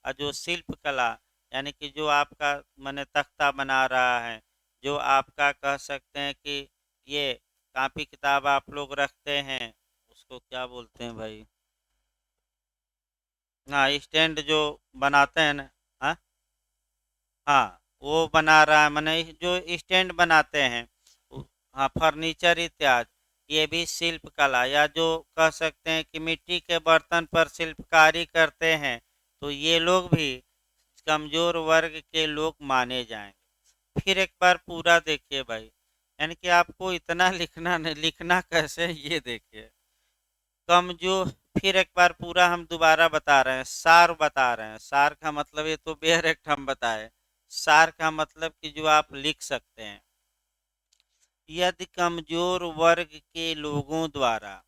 और जो शिल्प कला यानी कि जो आपका मैंने तख्ता बना रहा है, जो आपका कह सकते हैं कि ये कापी किताब आप लोग रखते हैं, उसको क्या बोलते हैं भाई, हाँ स्टैंड जो बनाते हैं ना, हाँ हाँ वो बना रहा है, मैंने जो स्टैंड बनाते हैं, हाँ फर्नीचर इत्यादि, ये भी शिल्प कला, या जो कह सकते हैं कि मिट्टी के बर्तन पर शिल्पकारी करते हैं, तो ये लोग भी कमजोर वर्ग के लोग माने जाएंगे। फिर एक बार पूरा देखिए भाई, यानी कि आपको इतना लिखना नहीं, लिखना कैसे ये देखिए, कमजोर, फिर एक बार पूरा हम दोबारा बता रहे हैं, सार बता रहे हैं। सार का मतलब ये तो डायरेक्ट हम बताए, सार का मतलब कि जो आप लिख सकते हैं, यदि कमजोर वर्ग के लोगों द्वारा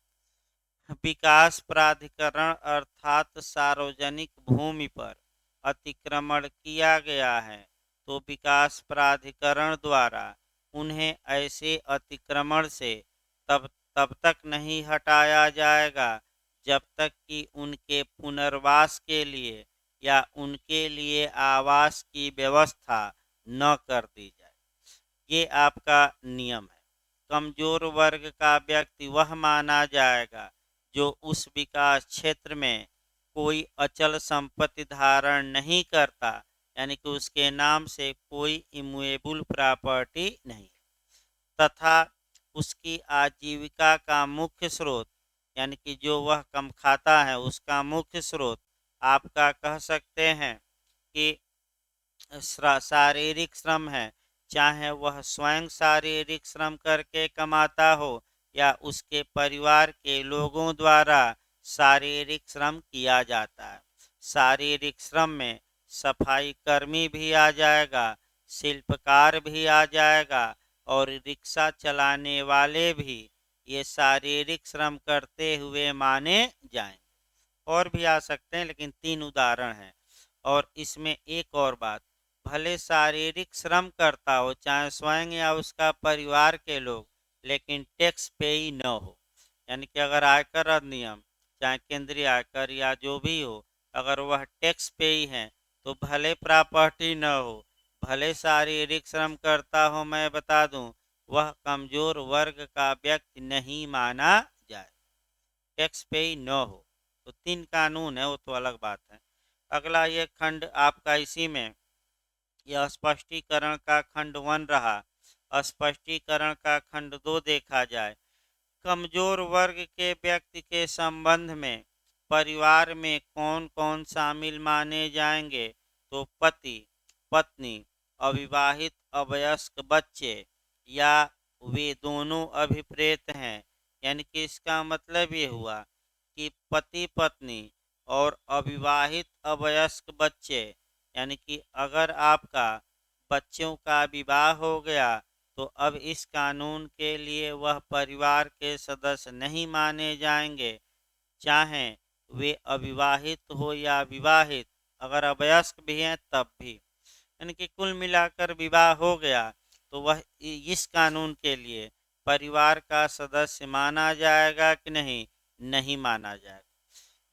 विकास प्राधिकरण अर्थात सार्वजनिक भूमि पर अतिक्रमण किया गया है, तो विकास प्राधिकरण द्वारा उन्हें ऐसे अतिक्रमण से तब तब तक नहीं हटाया जाएगा जब तक कि उनके पुनर्वास के लिए या उनके लिए आवास की व्यवस्था न कर दी जाए। ये आपका नियम है। कमजोर वर्ग का व्यक्ति वह माना जाएगा जो उस विकास क्षेत्र में कोई अचल संपत्ति धारण नहीं करता यानी कि उसके नाम से कोई इमूएबल प्रॉपर्टी नहीं, तथा उसकी आजीविका का मुख्य स्रोत, यानी कि जो वह कम खाता है उसका मुख्य स्रोत आपका कह सकते हैं कि शारीरिक श्रम है, चाहे वह स्वयं शारीरिक श्रम करके कमाता हो या उसके परिवार के लोगों द्वारा शारीरिक श्रम किया जाता है। शारीरिक श्रम में सफाई कर्मी भी आ जाएगा, शिल्पकार भी आ जाएगा और रिक्शा चलाने वाले भी ये शारीरिक श्रम करते हुए माने जाएंगे। और भी आ सकते हैं, लेकिन 3 उदाहरण हैं। और इसमें एक और बात, भले शारीरिक श्रम करता हो चाहे स्वयं या उसका परिवार के लोग, लेकिन टैक्स पेई न हो, यानी कि अगर आयकर अधिनियम चाहे केंद्रीय आयकर या जो भी हो, अगर वह टैक्स पेई है तो भले प्रॉपर्टी न हो, भले शारीरिक श्रम करता हो, मैं बता दूं वह कमजोर वर्ग का व्यक्ति नहीं माना जाए, टैक्स पेई न हो। तो 3 कानून है, वो तो अलग बात है। अगला ये खंड आपका इसी में यह स्पष्टीकरण का खंड 1 रहा। स्पष्टीकरण का खंड 2 देखा जाए, कमजोर वर्ग के व्यक्ति के संबंध में परिवार में कौन कौन शामिल माने जाएंगे, तो पति, पत्नी, अविवाहित अवयस्क बच्चे या वे दोनों अभिप्रेत हैं। यानी कि इसका मतलब ये हुआ कि पति पत्नी और अविवाहित अवयस्क बच्चे, यानी कि अगर आपका बच्चों का विवाह हो गया तो अब इस कानून के लिए वह परिवार के सदस्य नहीं माने जाएंगे, चाहे वे अविवाहित हो या विवाहित, अगर अवयस्क भी हैं तब भी। यानी कि कुल मिलाकर विवाह हो गया तो वह इस कानून के लिए परिवार का सदस्य माना जाएगा कि नहीं, नहीं माना जाएगा।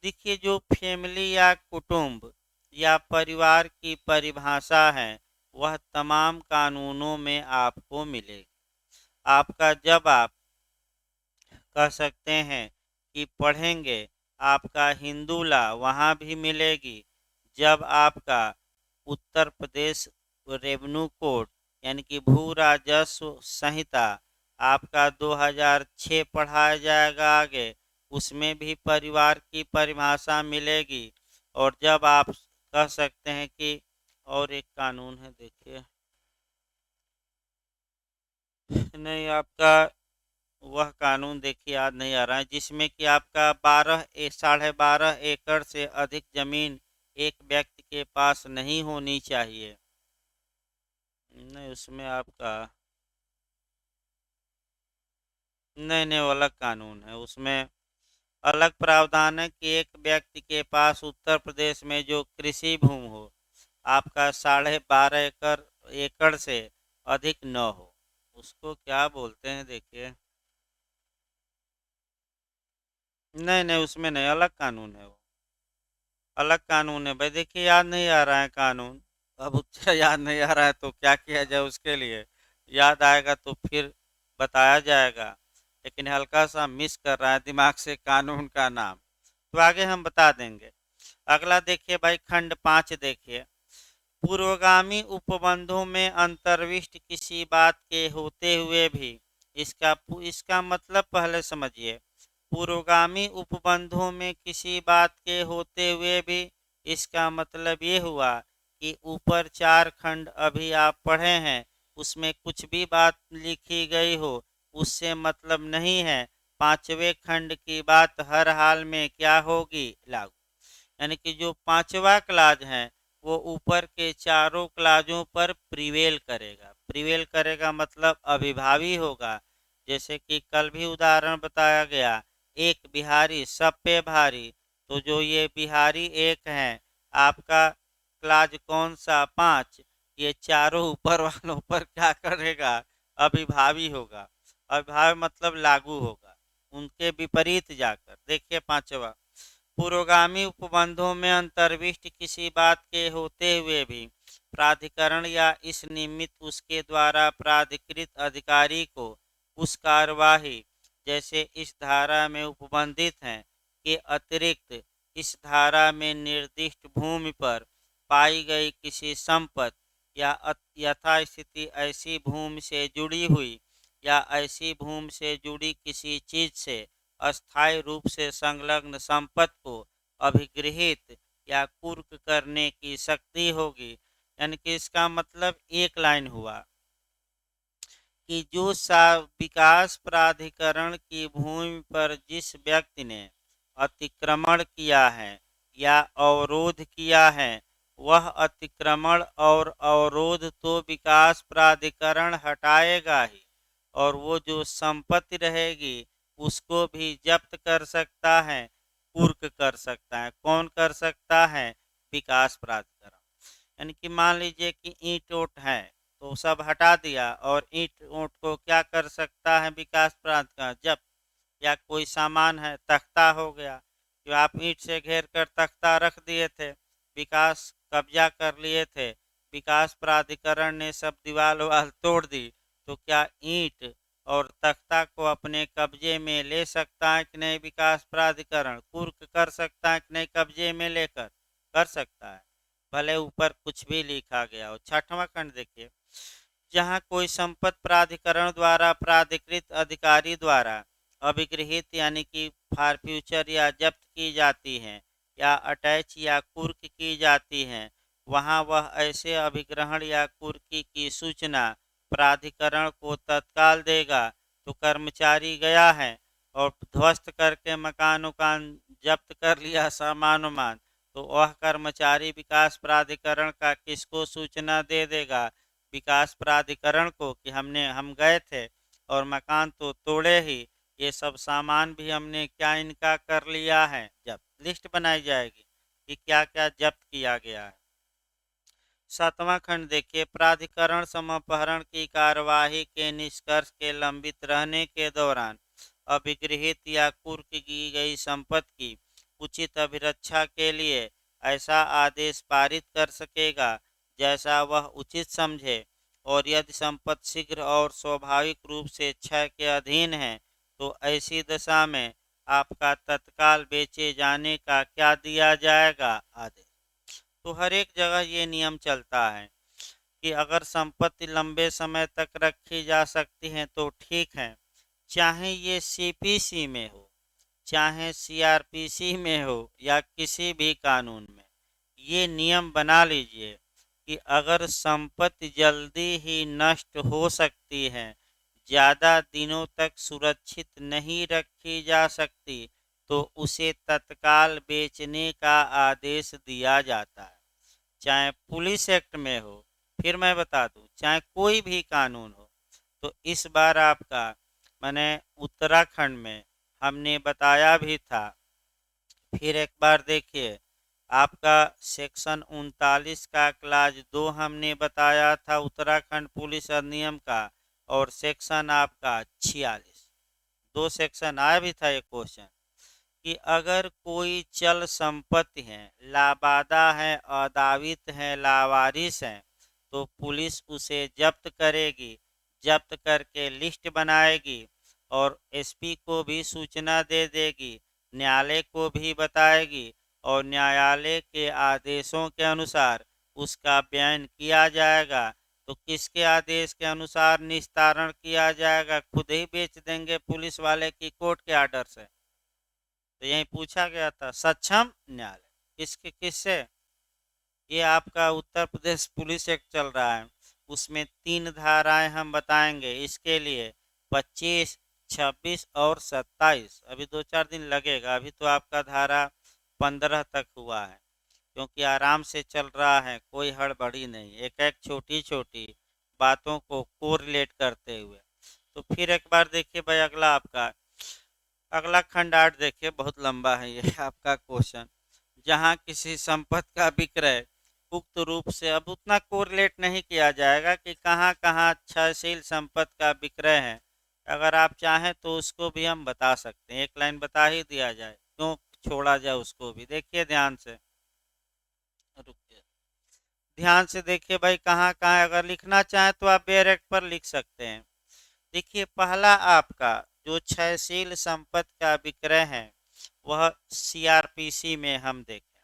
देखिए, जो फैमिली या कुटुंब या परिवार की परिभाषा है वह तमाम कानूनों में आपको मिलेगी। आपका जब आप कह सकते हैं कि पढ़ेंगे, आपका हिंदू लॉ वहाँ भी मिलेगी। जब आपका उत्तर प्रदेश रेवेन्यू कोड यानी कि भू राजस्व संहिता आपका 2006 पढ़ाया जाएगा आगे, उसमें भी परिवार की परिभाषा मिलेगी। और जब आप कह सकते हैं कि और एक कानून है, देखिए नहीं आपका वह कानून देखिए याद नहीं आ रहा है, जिसमें कि आपका 12.5 एकड़ से अधिक जमीन एक व्यक्ति के पास नहीं होनी चाहिए। नहीं उसमें आपका नहीं नहीं वो अलग कानून है, उसमें अलग प्रावधान है कि एक व्यक्ति के पास उत्तर प्रदेश में जो कृषि भूमि हो आपका 12.5 एकड़ एकड़ से अधिक न हो, उसको क्या बोलते हैं देखिए। नहीं नहीं उसमें नहीं, अलग कानून है वो, अलग कानून है भाई। देखिए याद नहीं आ रहा है कानून, अब उसका याद नहीं आ रहा है तो क्या किया जाए उसके लिए, याद आएगा तो फिर बताया जाएगा, लेकिन हल्का सा मिस कर रहा है दिमाग से कानून का नाम, तो आगे हम बता देंगे। अगला देखिए भाई खंड 5 देखिए, पूर्वगामी उपबंधों में अंतर्विष्ट किसी बात के होते हुए भी, इसका इसका मतलब पहले समझिए। पूर्वगामी उपबंधों में किसी बात के होते हुए भी, इसका मतलब ये हुआ कि ऊपर 4 खंड अभी आप पढ़े हैं उसमें कुछ भी बात लिखी गई हो उससे मतलब नहीं है, 5वें खंड की बात हर हाल में क्या होगी, लागू। यानी कि जो 5वां क्लाज है वो ऊपर के चारों क्लाजों पर प्रिवेल करेगा। प्रिवेल करेगा मतलब अभिभावी होगा। जैसे कि कल भी उदाहरण बताया गया, एक बिहारी सब पे भारी, तो जो ये बिहारी एक है आपका क्लाज कौन सा 5, ये चारों ऊपर वालों पर क्या करेगा, अभिभावी होगा। अभिभावी मतलब लागू होगा उनके विपरीत जाकर। देखिए 5वां, पुरोगामी उपबंधों में अंतर्विष्ट किसी बात के होते हुए भी प्राधिकरण या इस निमित्त उसके द्वारा प्राधिकृत अधिकारी को उस कार्यवाही जैसे इस धारा में उपबंधित हैं के अतिरिक्त इस धारा में निर्दिष्ट भूमि पर पाई गई किसी संपत्ति या यथास्थिति ऐसी भूमि से जुड़ी हुई या ऐसी भूमि से जुड़ी किसी चीज से अस्थायी रूप से संलग्न संपत्ति को अभिगृहित या कुर्क करने की शक्ति होगी। यानी कि इसका मतलब एक लाइन हुआ कि जो विकास प्राधिकरण की भूमि पर जिस व्यक्ति ने अतिक्रमण किया है या अवरोध किया है, वह अतिक्रमण और अवरोध तो विकास प्राधिकरण हटाएगा ही, और वो जो संपत्ति रहेगी उसको भी जब्त कर सकता है, कुर्क कर सकता है। कौन कर सकता है? विकास प्राधिकरण। यानी कि मान लीजिए कि ईंट ओट है तो सब हटा दिया, और ईंट ओट को क्या कर सकता है विकास प्राधिकरण? जब या कोई सामान है, तख्ता हो गया, जो आप ईंट से घेर कर तख्ता रख दिए थे, विकास कब्जा कर लिए थे, विकास प्राधिकरण ने सब दीवार वाल तोड़ दी, तो क्या ईंट और तख्ता को अपने कब्जे में ले सकता है कि नहीं विकास प्राधिकरण? कुर्क कर सकता है कि नहीं कब्जे में लेकर? कर सकता है, भले ऊपर कुछ भी लिखा गया हो। छठवां खंड देखिए, जहाँ कोई संपत्ति प्राधिकरण द्वारा प्राधिकृत अधिकारी द्वारा अभिगृहित यानी कि फॉर फ्यूचर या जब्त की जाती है या अटैच या कुर्क की जाती है, वहाँ वह ऐसे अभिग्रहण या कुर्की की सूचना प्राधिकरण को तत्काल देगा। तो कर्मचारी गया है और ध्वस्त करके मकान उकान जब्त कर लिया, सामान उमान, तो वह कर्मचारी विकास प्राधिकरण का किसको सूचना दे देगा? विकास प्राधिकरण को, कि हम गए थे और मकान तो तोड़े ही, ये सब सामान भी हमने क्या इनका कर लिया है। जब लिस्ट बनाई जाएगी कि क्या क्या जब्त किया गया है। सातवां खंड देखिए, प्राधिकरण समापहरण की कार्यवाही के निष्कर्ष के लंबित रहने के दौरान अभिगृहित या कुर्क की गई संपत्ति की उचित अभिरक्षा के लिए ऐसा आदेश पारित कर सकेगा जैसा वह उचित समझे, और यदि संपत्ति शीघ्र और स्वाभाविक रूप से क्षय के अधीन है तो ऐसी दशा में आपका तत्काल बेचे जाने का क्या दिया जाएगा? आदेश। तो हर एक जगह ये नियम चलता है कि अगर संपत्ति लंबे समय तक रखी जा सकती है तो ठीक है, चाहे ये सीपीसी में हो, चाहे सीआरपीसी में हो या किसी भी कानून में। ये नियम बना लीजिए कि अगर संपत्ति जल्दी ही नष्ट हो सकती है, ज़्यादा दिनों तक सुरक्षित नहीं रखी जा सकती, तो उसे तत्काल बेचने का आदेश दिया जाता है। चाहे पुलिस एक्ट में हो, फिर मैं बता दूं, चाहे कोई भी कानून हो। तो इस बार आपका मैंने उत्तराखंड में हमने बताया भी था, फिर एक बार देखिए, आपका सेक्शन 39 का क्लास 2 हमने बताया था उत्तराखंड पुलिस अधिनियम का, और सेक्शन आपका 46, दो सेक्शन आया भी था एक क्वेश्चन, कि अगर कोई चल संपत्ति है, लाबादा है, अदावित है, लावारिस है, तो पुलिस उसे जब्त करेगी, जब्त करके लिस्ट बनाएगी और एसपी को भी सूचना दे देगी, न्यायालय को भी बताएगी, और न्यायालय के आदेशों के अनुसार उसका बयान किया जाएगा। तो किसके आदेश के अनुसार निस्तारण किया जाएगा? खुद ही बेच देंगे पुलिस वाले की कोर्ट के आर्डर से? तो यही पूछा गया था, सक्षम न्यायालय किसके किससे? ये आपका उत्तर प्रदेश पुलिस एक्ट चल रहा है, उसमें 3 धाराएं हम बताएंगे इसके लिए, 25, 26 और 27। अभी 2-4 दिन लगेगा, अभी तो आपका धारा 15 तक हुआ है, क्योंकि आराम से चल रहा है, कोई हड़बड़ी नहीं, एक एक छोटी छोटी बातों को कोरिलेट करते हुए। तो फिर एक बार देखिए भाई, अगला खंड 8 देखिए, बहुत लंबा है ये आपका क्वेश्चन। जहाँ किसी संपत्ति का विक्रय उक्त रूप से, अब उतना कोरिलेट नहीं किया जाएगा कि कहाँ कहाँ क्षयशील संपत्ति का विक्रय है, अगर आप चाहें तो उसको भी हम बता सकते हैं, एक लाइन बता ही दिया जाए, क्यों छोड़ा जाए उसको भी। देखिए ध्यान से, रुकिए, ध्यान से देखिए भाई, कहाँ कहाँ अगर लिखना चाहें तो आप डायरेक्ट पर लिख सकते हैं। देखिए, पहला आपका जो क्षयशील संपत्ति का विक्रय है वह सीआरपीसी में हम देखें,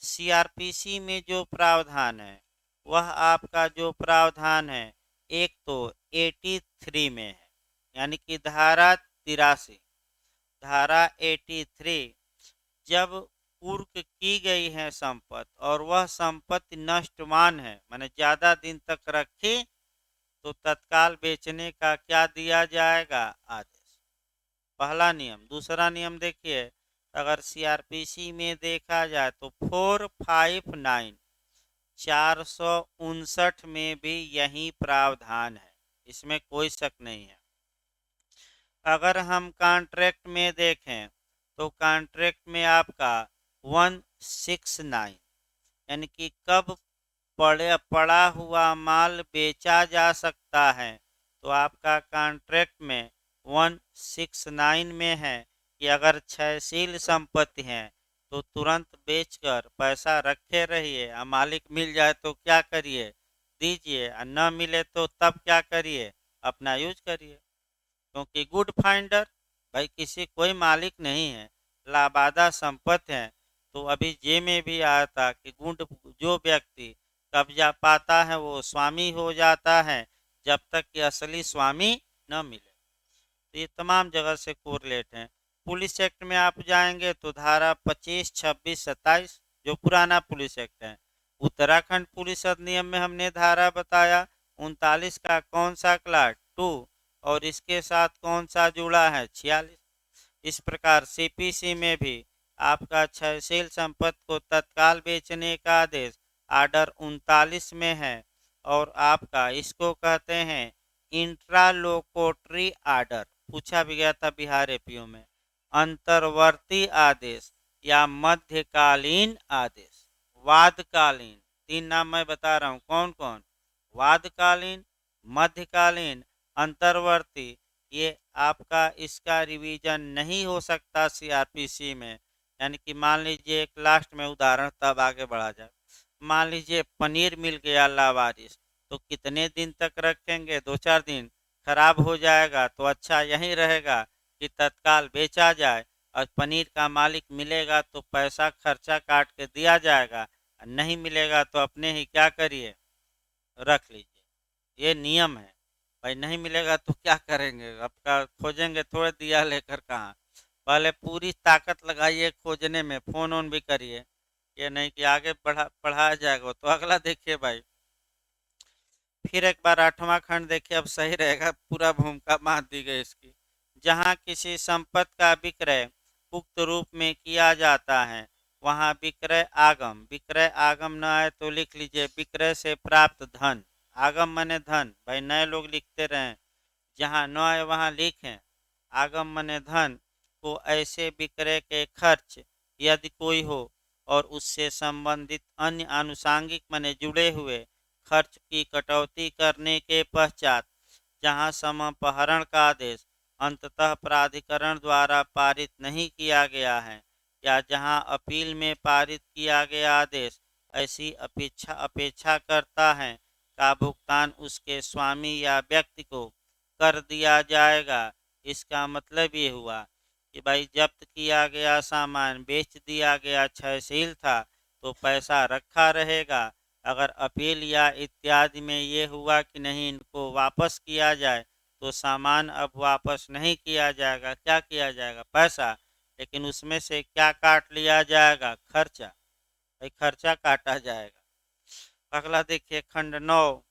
सीआरपीसी में जो प्रावधान है वह आपका जो प्रावधान है एक तो 83 में है, यानी कि धारा 83। धारा 83, जब कुर्क की गई है संपत्ति और वह संपत्ति नष्टवान है, माने ज्यादा दिन तक रखी, तो तत्काल बेचने का क्या दिया जाएगा? आदेश। पहला नियम। दूसरा नियम देखिए, अगर सीआरपीसी में देखा जाए तो 459 459 में भी यही प्रावधान है, इसमें कोई शक नहीं है। अगर हम कॉन्ट्रैक्ट में देखें तो कॉन्ट्रैक्ट में आपका 169, यानी कि कब पड़ा हुआ माल बेचा जा सकता है, तो आपका कॉन्ट्रैक्ट में 169 में है कि अगर क्षयशील संपत्ति है तो तुरंत बेचकर पैसा रखे रहिए, और मालिक मिल जाए तो क्या करिए? दीजिए, और न मिले तो तब क्या करिए? अपना यूज करिए। क्योंकि गुड फाइंडर, भाई किसी कोई मालिक नहीं है, लाबादा संपत्ति है। तो अभी जे में भी आया था कि गुड जो व्यक्ति कब्जा पाता है वो स्वामी हो जाता है, जब तक कि असली स्वामी न मिले। तो ये तमाम जगह से कोरिलेट हैं। पुलिस एक्ट में आप जाएंगे तो धारा 25, 26, 27 जो पुराना पुलिस एक्ट है। उत्तराखंड पुलिस अधिनियम में हमने धारा बताया 39 का कौन सा क्लास 2, और इसके साथ कौन सा जुड़ा है? 46। इस प्रकार सीपीसी में भी आपका क्षयशील संपत्ति को तत्काल बेचने का आदेश आर्डर 39 में है, और आपका इसको कहते हैं इंट्रालोकोटरी आर्डर। पूछा भी गया था बिहार एपीओ में। अंतर्वर्ती आदेश या मध्यकालीन आदेश। वादकालीन, 3 नाम मैं बता रहा हूँ, कौन कौन? वादकालीन, मध्यकालीन, अंतर्वर्ती। ये आपका इसका रिवीजन नहीं हो सकता सीआरपीसी में। यानी कि मान लीजिए एक लास्ट में उदाहरण तब आगे बढ़ा जाए। मान लीजिए पनीर मिल गया लावारिस, तो कितने दिन तक रखेंगे? 2-4 दिन। खराब हो जाएगा तो अच्छा यही रहेगा कि तत्काल बेचा जाए, और पनीर का मालिक मिलेगा तो पैसा खर्चा काट के दिया जाएगा, नहीं मिलेगा तो अपने ही क्या करिए? रख लीजिए। ये नियम है भाई। नहीं मिलेगा तो क्या करेंगे? आपका खोजेंगे थोड़े, दिया लेकर कहाँ। पहले पूरी ताकत लगाइए खोजने में, फोन ऑन भी करिए। ये नहीं कि आगे बढ़ाया जाएगा। तो अगला देखिए भाई, फिर एक बार 8वां खंड देखिए, अब सही रहेगा, पूरा भूमिका बांध दी गई इसकी। जहाँ किसी संपत्ति का विक्रय उक्त रूप में किया जाता है, वहाँ विक्रय आगम। विक्रय आगम न आए तो लिख लीजिए विक्रय से प्राप्त धन। आगम मने धन, भाई नए लोग लिखते रहें, जहाँ न आए वहाँ लिखें। आगम मने धन को ऐसे विक्रय के खर्च यदि कोई हो, और उससे संबंधित अन्य आनुषांगिक मने जुड़े हुए खर्च की कटौती करने के पश्चात, जहाँ समापहरण का आदेश अंततः प्राधिकरण द्वारा पारित नहीं किया गया है, या जहाँ अपील में पारित किया गया आदेश ऐसी अपेक्षा करता है का भुगतान उसके स्वामी या व्यक्ति को कर दिया जाएगा। इसका मतलब ये हुआ कि भाई जब्त किया गया सामान बेच दिया गया, क्षयशील था, तो पैसा रखा रहेगा। अगर अपील या इत्यादि में ये हुआ कि नहीं इनको वापस किया जाए, तो सामान अब वापस नहीं किया जाएगा। क्या किया जाएगा? पैसा। लेकिन उसमें से क्या काट लिया जाएगा? खर्चा। भाई खर्चा काटा जाएगा। अगला देखिए खंड 9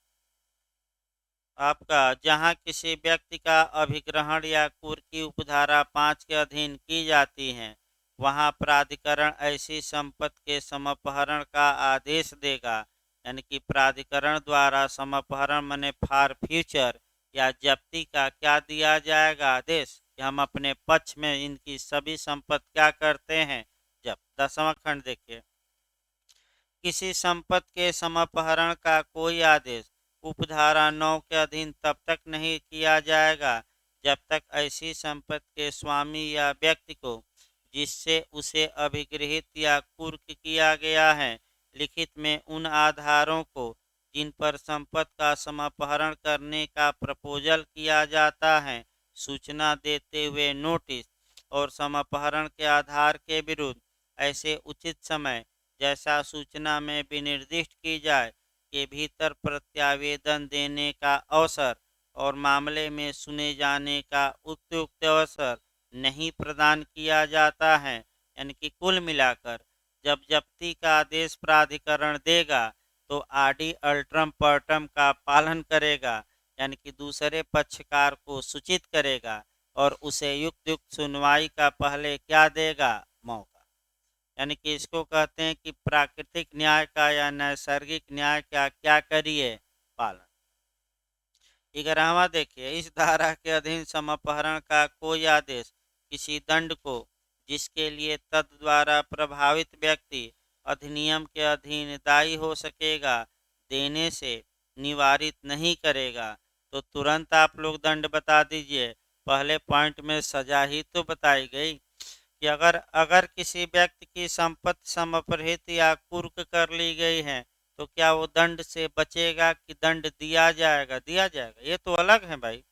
आपका, जहां किसी व्यक्ति का अभिग्रहण या कुर्क की उपधारा 5 के अधीन की जाती है, वहां प्राधिकरण ऐसी संपत्ति के समापहरण का आदेश देगा। यानी कि प्राधिकरण द्वारा समापहरण मने फॉर फ्यूचर या जब्ती का क्या दिया जाएगा? आदेश कि हम अपने पक्ष में इनकी सभी संपत्ति क्या करते हैं? जब 10वां खंड देखिए, किसी संपत्ति के समापहरण का कोई आदेश उपधारा 9 के अधीन तब तक नहीं किया जाएगा जब तक ऐसी संपत्ति के स्वामी या व्यक्ति को जिससे उसे अभिगृहित या कुर्क किया गया है, लिखित में उन आधारों को जिन पर संपत्ति का समापहरण करने का प्रपोजल किया जाता है सूचना देते हुए नोटिस, और समापहरण के आधार के विरुद्ध ऐसे उचित समय जैसा सूचना में विनिर्दिष्ट की जाए के भीतर प्रत्यावेदन देने का अवसर और मामले में सुने जाने का उपयुक्त अवसर नहीं प्रदान किया जाता है। यानी कि कुल मिलाकर जब जब्ती का आदेश प्राधिकरण देगा तो आडि अल्ट्रम पर्टम का पालन करेगा, यानी कि दूसरे पक्षकार को सूचित करेगा और उसे युक्त युक्त सुनवाई का पहले क्या देगा, मौका। यानी कि इसको कहते हैं कि प्राकृतिक न्याय का या नैसर्गिक न्याय का क्या करिए, पालन। 11वां देखिए, इस धारा के अधीन समापहरण का कोई आदेश किसी दंड को जिसके लिए तद द्वारा प्रभावित व्यक्ति अधिनियम के अधीन दायी हो सकेगा देने से निवारित नहीं करेगा। तो तुरंत आप लोग दंड बता दीजिए। पहले पॉइंट में सजा ही तो बताई गई कि अगर अगर किसी व्यक्ति की संपत्ति समपहृत या कुर्क कर ली गई है तो क्या वो दंड से बचेगा कि दंड दिया जाएगा? दिया जाएगा, ये तो अलग है भाई।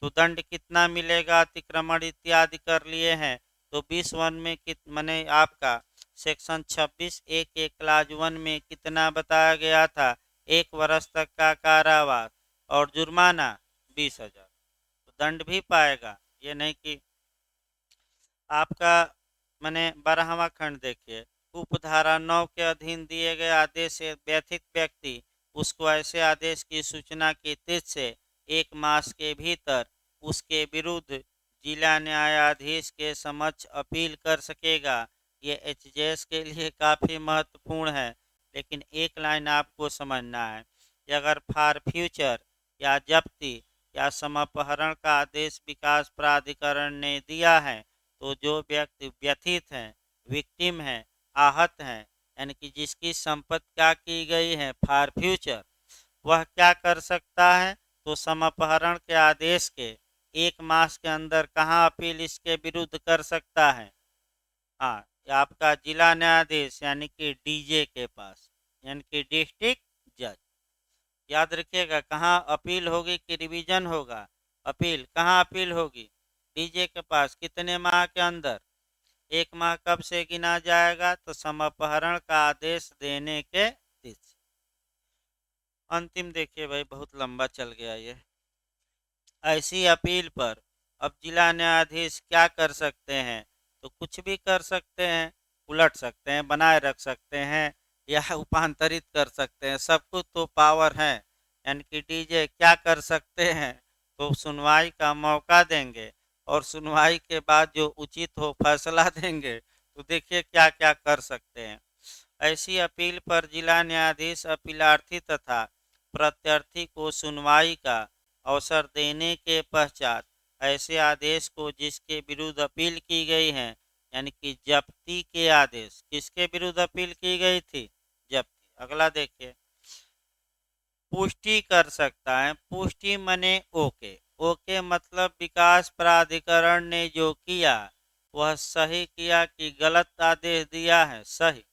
तो दंड कितना मिलेगा? अतिक्रमण इत्यादि कर लिए हैं तो 20(1) में मैंने आपका सेक्शन 26(1) क्लास 1 में कितना बताया गया था? 1 वर्ष तक का कारावास और जुर्माना 20,000। तो दंड भी पाएगा, ये नहीं कि आपका। मैंने 12वां खंड देखिए, उपधारा 9 के अधीन दिए गए आदेश से व्यथित व्यक्ति उसको ऐसे आदेश की सूचना की तिथि से 1 मास के भीतर उसके विरुद्ध जिला न्यायाधीश के समक्ष अपील कर सकेगा। ये एचजेएस के लिए काफ़ी महत्वपूर्ण है, लेकिन एक लाइन आपको समझना है कि अगर फॉर फ्यूचर या जब्ती या समापहरण का आदेश विकास प्राधिकरण ने दिया है तो जो व्यक्ति व्यथित हैं, विक्टिम हैं, आहत हैं, यानी कि जिसकी संपत्ति क्या की गई है फॉर फ्यूचर, वह क्या कर सकता है? तो समापहरण के आदेश के 1 मास के अंदर कहाँ अपील इसके विरुद्ध कर सकता है? हाँ, आपका जिला न्यायाधीश यानी कि डीजे के पास, यानी कि डिस्ट्रिक्ट जज। याद रखिएगा, कहाँ अपील होगी कि रिवीजन होगा? अपील कहाँ अपील होगी? डीजे के पास। कितने माह के अंदर? 1 माह कब से गिना जाएगा? तो समापहरण का आदेश देने के तिथि से। अंतिम देखिए भाई, बहुत लंबा चल गया ये। ऐसी अपील पर अब जिला न्यायाधीश क्या कर सकते हैं? तो कुछ भी कर सकते हैं, उलट सकते हैं, बनाए रख सकते हैं या उपांतरित कर सकते हैं, सब कुछ तो पावर है। यानी कि डीजे क्या कर सकते हैं? तो सुनवाई का मौका देंगे और सुनवाई के बाद जो उचित हो फैसला देंगे। तो देखिए क्या क्या कर सकते हैं। ऐसी अपील पर जिला न्यायाधीश अपीलार्थी तथा प्रत्यर्थी को सुनवाई का अवसर देने के पश्चात ऐसे आदेश को जिसके विरुद्ध अपील की गई है, यानी कि जब्ती के आदेश, किसके विरुद्ध अपील की गई थी? जब्ती। अगला देखिए, पुष्टि कर सकता है। पुष्टि मने ओके। ओके मतलब विकास प्राधिकरण ने जो किया वह सही किया कि गलत आदेश दिया है? सही।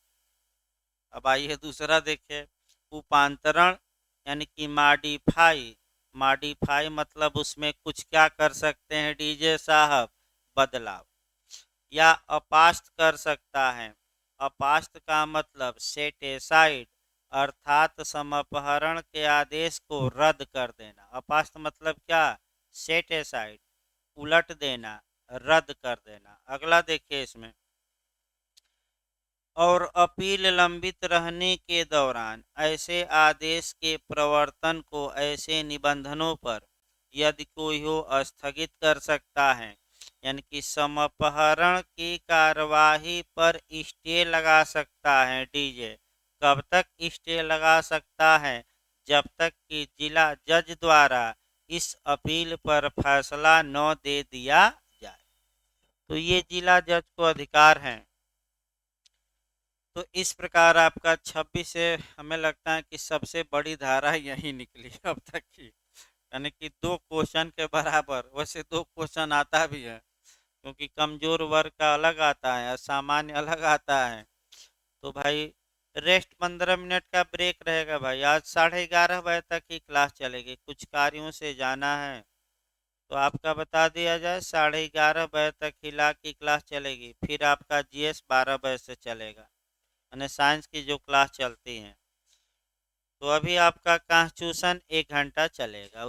अब आइए दूसरा देखिए, उपांतरण यानी कि मॉडिफाई। मॉडिफाई मतलब उसमें कुछ क्या कर सकते हैं डीजे साहब? बदलाव। या अपास्त कर सकता है। अपास्त का मतलब सेट एसाइड, अर्थात समापहरण के आदेश को रद्द कर देना। अपास्त मतलब क्या? सेट एसाइड, उलट देना, रद्द कर देना। अगला देखिए इसमें, और अपील लंबित रहने के दौरान ऐसे आदेश के प्रवर्तन को ऐसे निबंधनों पर यदि कोई हो स्थगित कर सकता है। यानी कि समापहरण की कार्यवाही पर स्टे लगा सकता है डीजे। कब तक स्टे लगा सकता है? जब तक कि जिला जज द्वारा इस अपील पर फैसला न दे दिया जाए। तो ये जिला जज को अधिकार हैं। तो इस प्रकार आपका 26 से हमें लगता है कि सबसे बड़ी धारा यही निकली अब तक की, यानी कि 2 क्वेश्चन के बराबर। वैसे 2 क्वेश्चन आता भी है क्योंकि कमजोर वर्ग का अलग आता है, सामान्य अलग आता है। तो भाई रेस्ट 15 मिनट का ब्रेक रहेगा भाई। आज 11:30 बजे तक ही क्लास चलेगी, कुछ कार्यों से जाना है तो आपका बता दिया जाए। 11:30 बजे तक हिला की क्लास चलेगी, फिर आपका जीएस 12 बजे से चलेगा। यानी साइंस की जो क्लास चलती हैं। तो अभी आपका कॉन्स्टिट्यूशन 1 घंटा चलेगा।